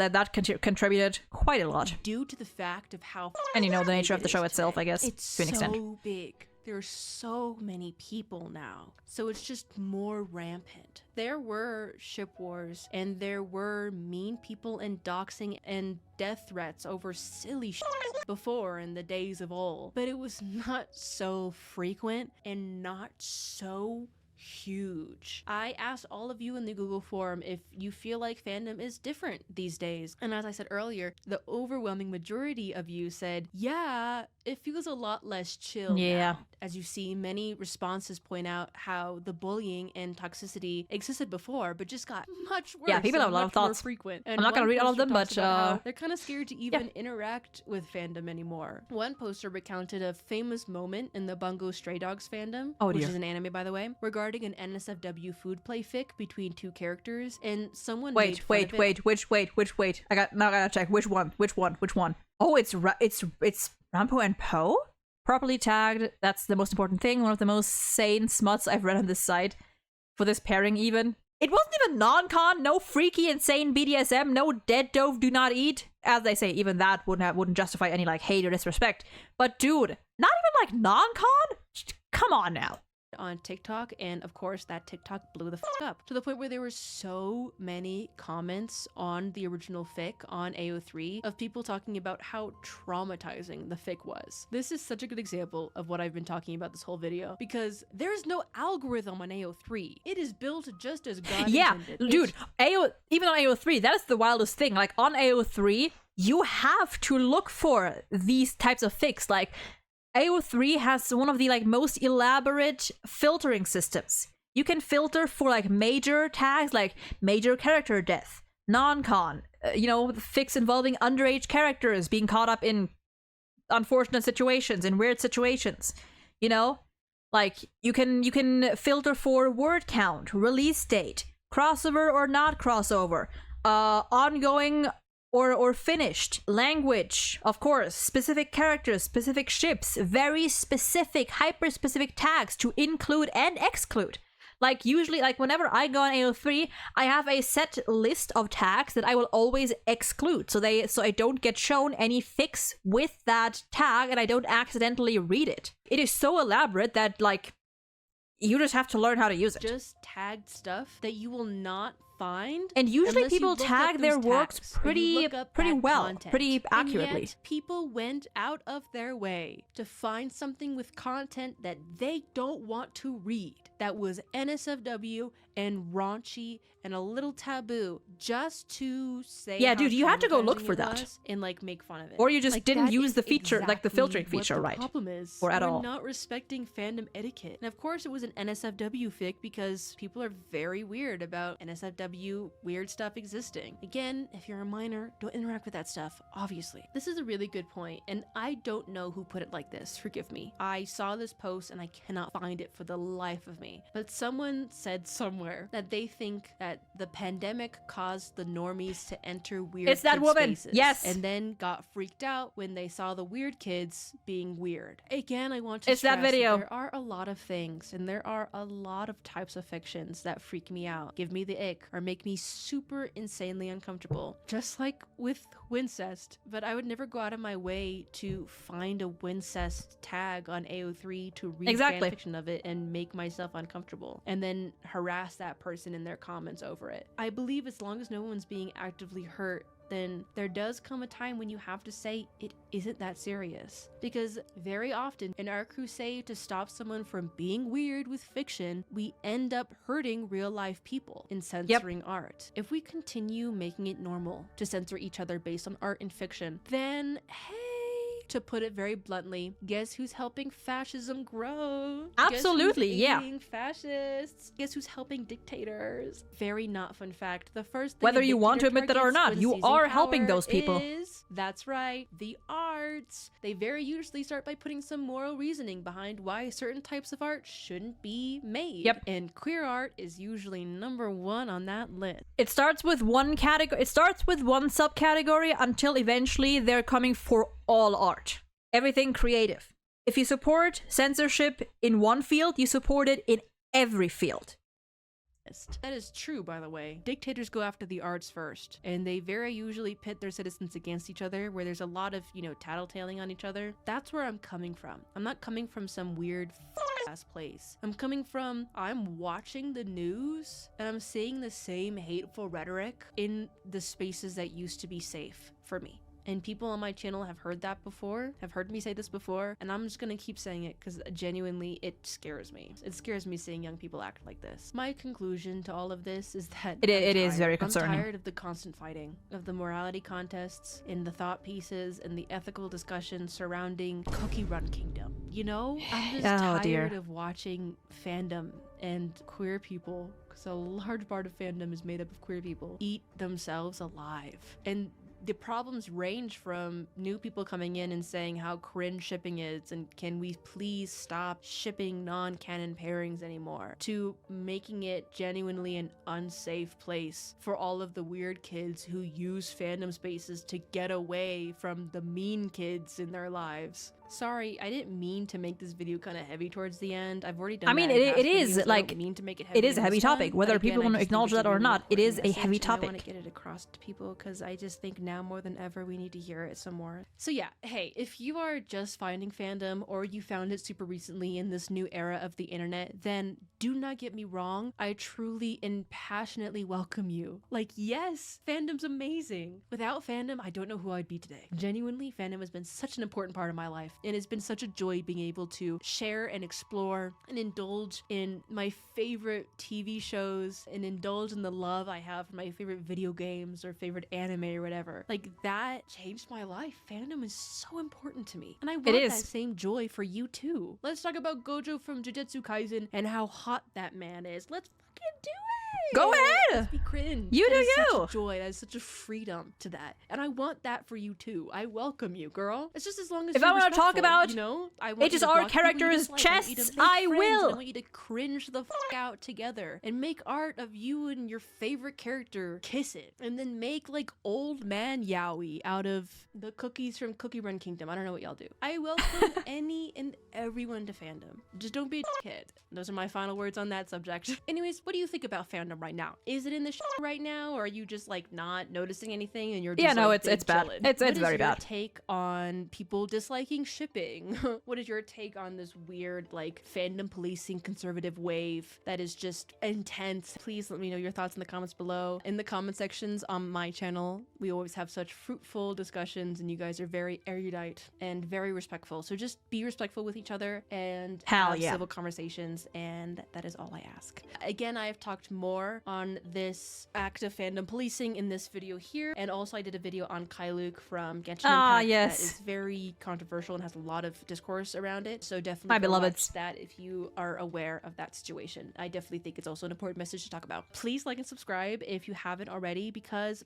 contributed quite a lot. Due to the fact of how and you know the nature of the show itself, I guess, it's to an extent. So big. There are so many people now, so it's just more rampant. There were ship wars, and there were mean people and doxing and death threats over silly shit before in the days of old, but it was not so frequent and not so huge. I asked all of you in the Google forum if you feel like fandom is different these days, and as I said earlier, the overwhelming majority of you said, yeah, it feels a lot less chill now. as you see, many responses point out how the bullying and toxicity existed before, but just got much worse. Yeah, people have a lot of thoughts. Frequent. And I'm not gonna read all of them, but they're kind of scared to even interact with fandom anymore. One poster recounted a famous moment in the Bungo Stray Dogs fandom, which is an anime, by the way, regarding an NSFW food play fic between two characters, and someone wait. I gotta check which one. Oh, it's Rampo and Poe, properly tagged. That's the most important thing. One of the most sane smuts I've read on this site for this pairing. Even it wasn't even non-con, no freaky insane BDSM, no dead dove do not eat. As they say, even that wouldn't justify any like hate or disrespect. But dude, not even like non-con. Come on now. On TikTok, and of course that TikTok blew the up to the point where there were so many comments on the original fic on AO3 of people talking about how traumatizing the fic was. This is such a good example of what I've been talking about this whole video, because there's no algorithm on AO3. It is built just as God intended. Dude, even on AO3, that is the wildest thing. Like on AO3, you have to look for these types of fics. Like AO3 has one of the like most elaborate filtering systems. You can filter for like major tags, like major character death, non-con, fics involving underage characters being caught up in unfortunate situations, in weird situations. Like you can filter for word count, release date, crossover or not crossover, ongoing or finished, language, of course, specific characters, specific ships, very specific, hyper-specific tags to include and exclude. Like usually, like whenever I go on AO3, I have a set list of tags that I will always exclude, so I don't get shown any fics with that tag and I don't accidentally read it. It is so elaborate that like you just have to learn how to use it. Just tagged stuff that you will not find, and usually people tag their works pretty well, content. Pretty accurately. And yet, people went out of their way to find something with content that they don't want to read, that was NSFW and raunchy and a little taboo, just to say, yeah, dude, you had to go look for that and like make fun of it, or you just like, didn't use the feature, exactly like the filtering feature, what the right? Problem is, or at we're all not respecting fandom etiquette. And of course, it was an NSFW fic because people are very weird about NSFW weird stuff existing. Again, if you're a minor, don't interact with that stuff, obviously. This is a really good point, and I don't know who put it like this, forgive me. I saw this post and I cannot find it for the life of me, but someone said somewhere that they think that the pandemic caused the normies to enter weird It's that woman, spaces, yes, and then got freaked out when they saw the weird kids being weird. Again, I want to it's that video. There are a lot of things, and there are a lot of types of fictions that freak me out, give me the ick, or make me super insanely uncomfortable, just like with Wincest. But I would never go out of my way to find a Wincest tag on AO3 to read fanfiction of it and make myself uncomfortable, and then harass that person in their comments over it. I believe as long as no one's being actively hurt, then there does come a time when you have to say it isn't that serious. Because very often in our crusade to stop someone from being weird with fiction, we end up hurting real life people in censoring art. If we continue making it normal to censor each other based on art and fiction, then hey, to put it very bluntly, guess who's helping fascism grow? Absolutely, guess who's fascists? Guess who's helping dictators? Very not fun fact. The first thing whether you want to admit that or not, you are helping those people. That's right, the arts. They very usually start by putting some moral reasoning behind why certain types of art shouldn't be made. Yep. And queer art is usually number one on that list. It starts with one category. It starts with one subcategory until eventually they're coming for all art. Everything creative. If you support censorship in one field, you support it in every field. That is true, by the way. Dictators go after the arts first, and they very usually pit their citizens against each other, where there's a lot of, tattletaling on each other. That's where I'm coming from. I'm not coming from some weird ass place. I'm watching the news, and I'm seeing the same hateful rhetoric in the spaces that used to be safe for me. And people on my channel have heard that before, have heard me say this before, and I'm just gonna keep saying it because genuinely it scares me. It scares me seeing young people act like this. My conclusion to all of this is that it is very concerning. I'm tired of the constant fighting, of the morality contests, in the thought pieces, and the ethical discussions surrounding Cookie Run Kingdom. You know, I'm just tired of watching fandom and queer people, because a large part of fandom is made up of queer people, eat themselves alive. And the problems range from new people coming in and saying how cringe shipping is and can we please stop shipping non-canon pairings anymore, to making it genuinely an unsafe place for all of the weird kids who use fandom spaces to get away from the mean kids in their lives. Sorry, I didn't mean to make this video kind of heavy towards the end. I've already done. I mean, it is videos. like, I don't mean to make it heavy. It is a heavy topic, whether people want to acknowledge that or not. It is a heavy topic. I want to get it across to people because I just think now more than ever we need to hear it some more. So yeah, hey, if you are just finding fandom or you found it super recently in this new era of the internet, then do not get me wrong. I truly and passionately welcome you. Like, yes, fandom's amazing. Without fandom, I don't know who I'd be today. Genuinely, fandom has been such an important part of my life. And it's been such a joy being able to share and explore and indulge in my favorite TV shows and indulge in the love I have for my favorite video games or favorite anime or whatever. Like, that changed my life. Fandom is so important to me. And I want that same joy for you too. Let's talk about Gojo from Jujutsu Kaisen and how hot that man is. Let's fucking do it! Go ahead! Let's be cringe. You do you! Such a joy. That is such a freedom to that. And I want that for you too. I welcome you, girl. It's just as long as if I want to talk about, you know, I want HSR characters' chests, I will! I want you to cringe the fuck out together and make art of you and your favorite character kiss it. And then make like old man yaoi out of the cookies from Cookie Run Kingdom. I don't know what y'all do. I welcome any and everyone to fandom. Just don't be a kid. Those are my final words on that subject. Anyways, what do you think about fandom right now? Is it in the right now, or are you just like not noticing anything and you're just it's bad. It's very bad. What is your take on people disliking shipping? What is your take on this weird like fandom policing conservative wave that is just intense? Please let me know your thoughts in the comments below. In the comment sections on my channel, we always have such fruitful discussions and you guys are very erudite and very respectful. So just be respectful with each other and have civil conversations, and that is all I ask. Again, I have talked more on this act of fandom policing in this video here, and also I did a video on Kailuk from Genshin Impact that is very controversial and has a lot of discourse around it, so definitely watch that if you are aware of that situation. I definitely think it's also an important message to talk about. Please like and subscribe if you haven't already, because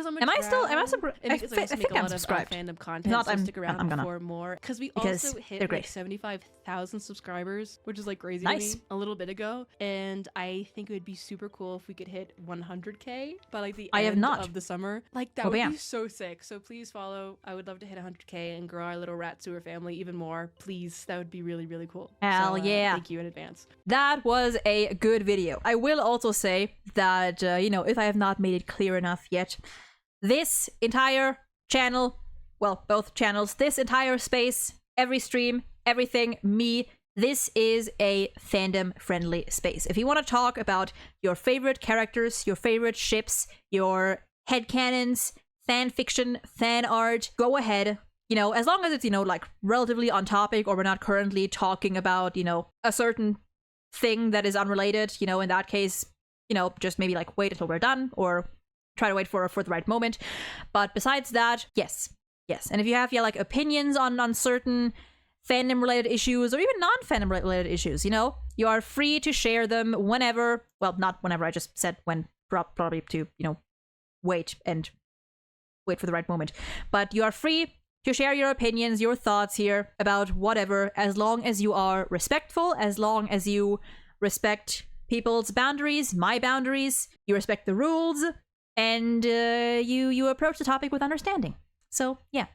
I'm am I still subscribed? I think I'm subscribed. Fandom content, so stick around for more, because we also hit like 75,000 subscribers, which is like crazy to me a little bit ago, and I think it would be super cool if we could hit 100k by like the end of the summer. Like that would be so sick. So please follow. I would love to hit 100k and grow our little rat sewer family even more. Please, that would be really, really cool. Hell yeah. Thank you in advance. That was a good video. I will also say that, you know, if I have not made it clear enough yet, this entire channel, well, both channels, this entire space, every stream, everything, me, this is a fandom-friendly space. If you want to talk about your favorite characters, your favorite ships, your headcanons, fan fiction, fan art, go ahead. You know, as long as it's, you know, like relatively on topic, or we're not currently talking about, you know, a certain thing that is unrelated, you know, in that case, you know, just maybe like wait until we're done, or try to wait for the right moment. But besides that, yes. And if you have, like opinions on certain fandom related issues, or even non-fandom related issues, you know, you are free to share them whenever. Well, not whenever, I just said when, probably to, you know, wait for the right moment. But you are free to share your opinions, your thoughts here about whatever, as long as you are respectful, as long as you respect people's boundaries, my boundaries, you respect the rules, and you approach the topic with understanding. So yeah,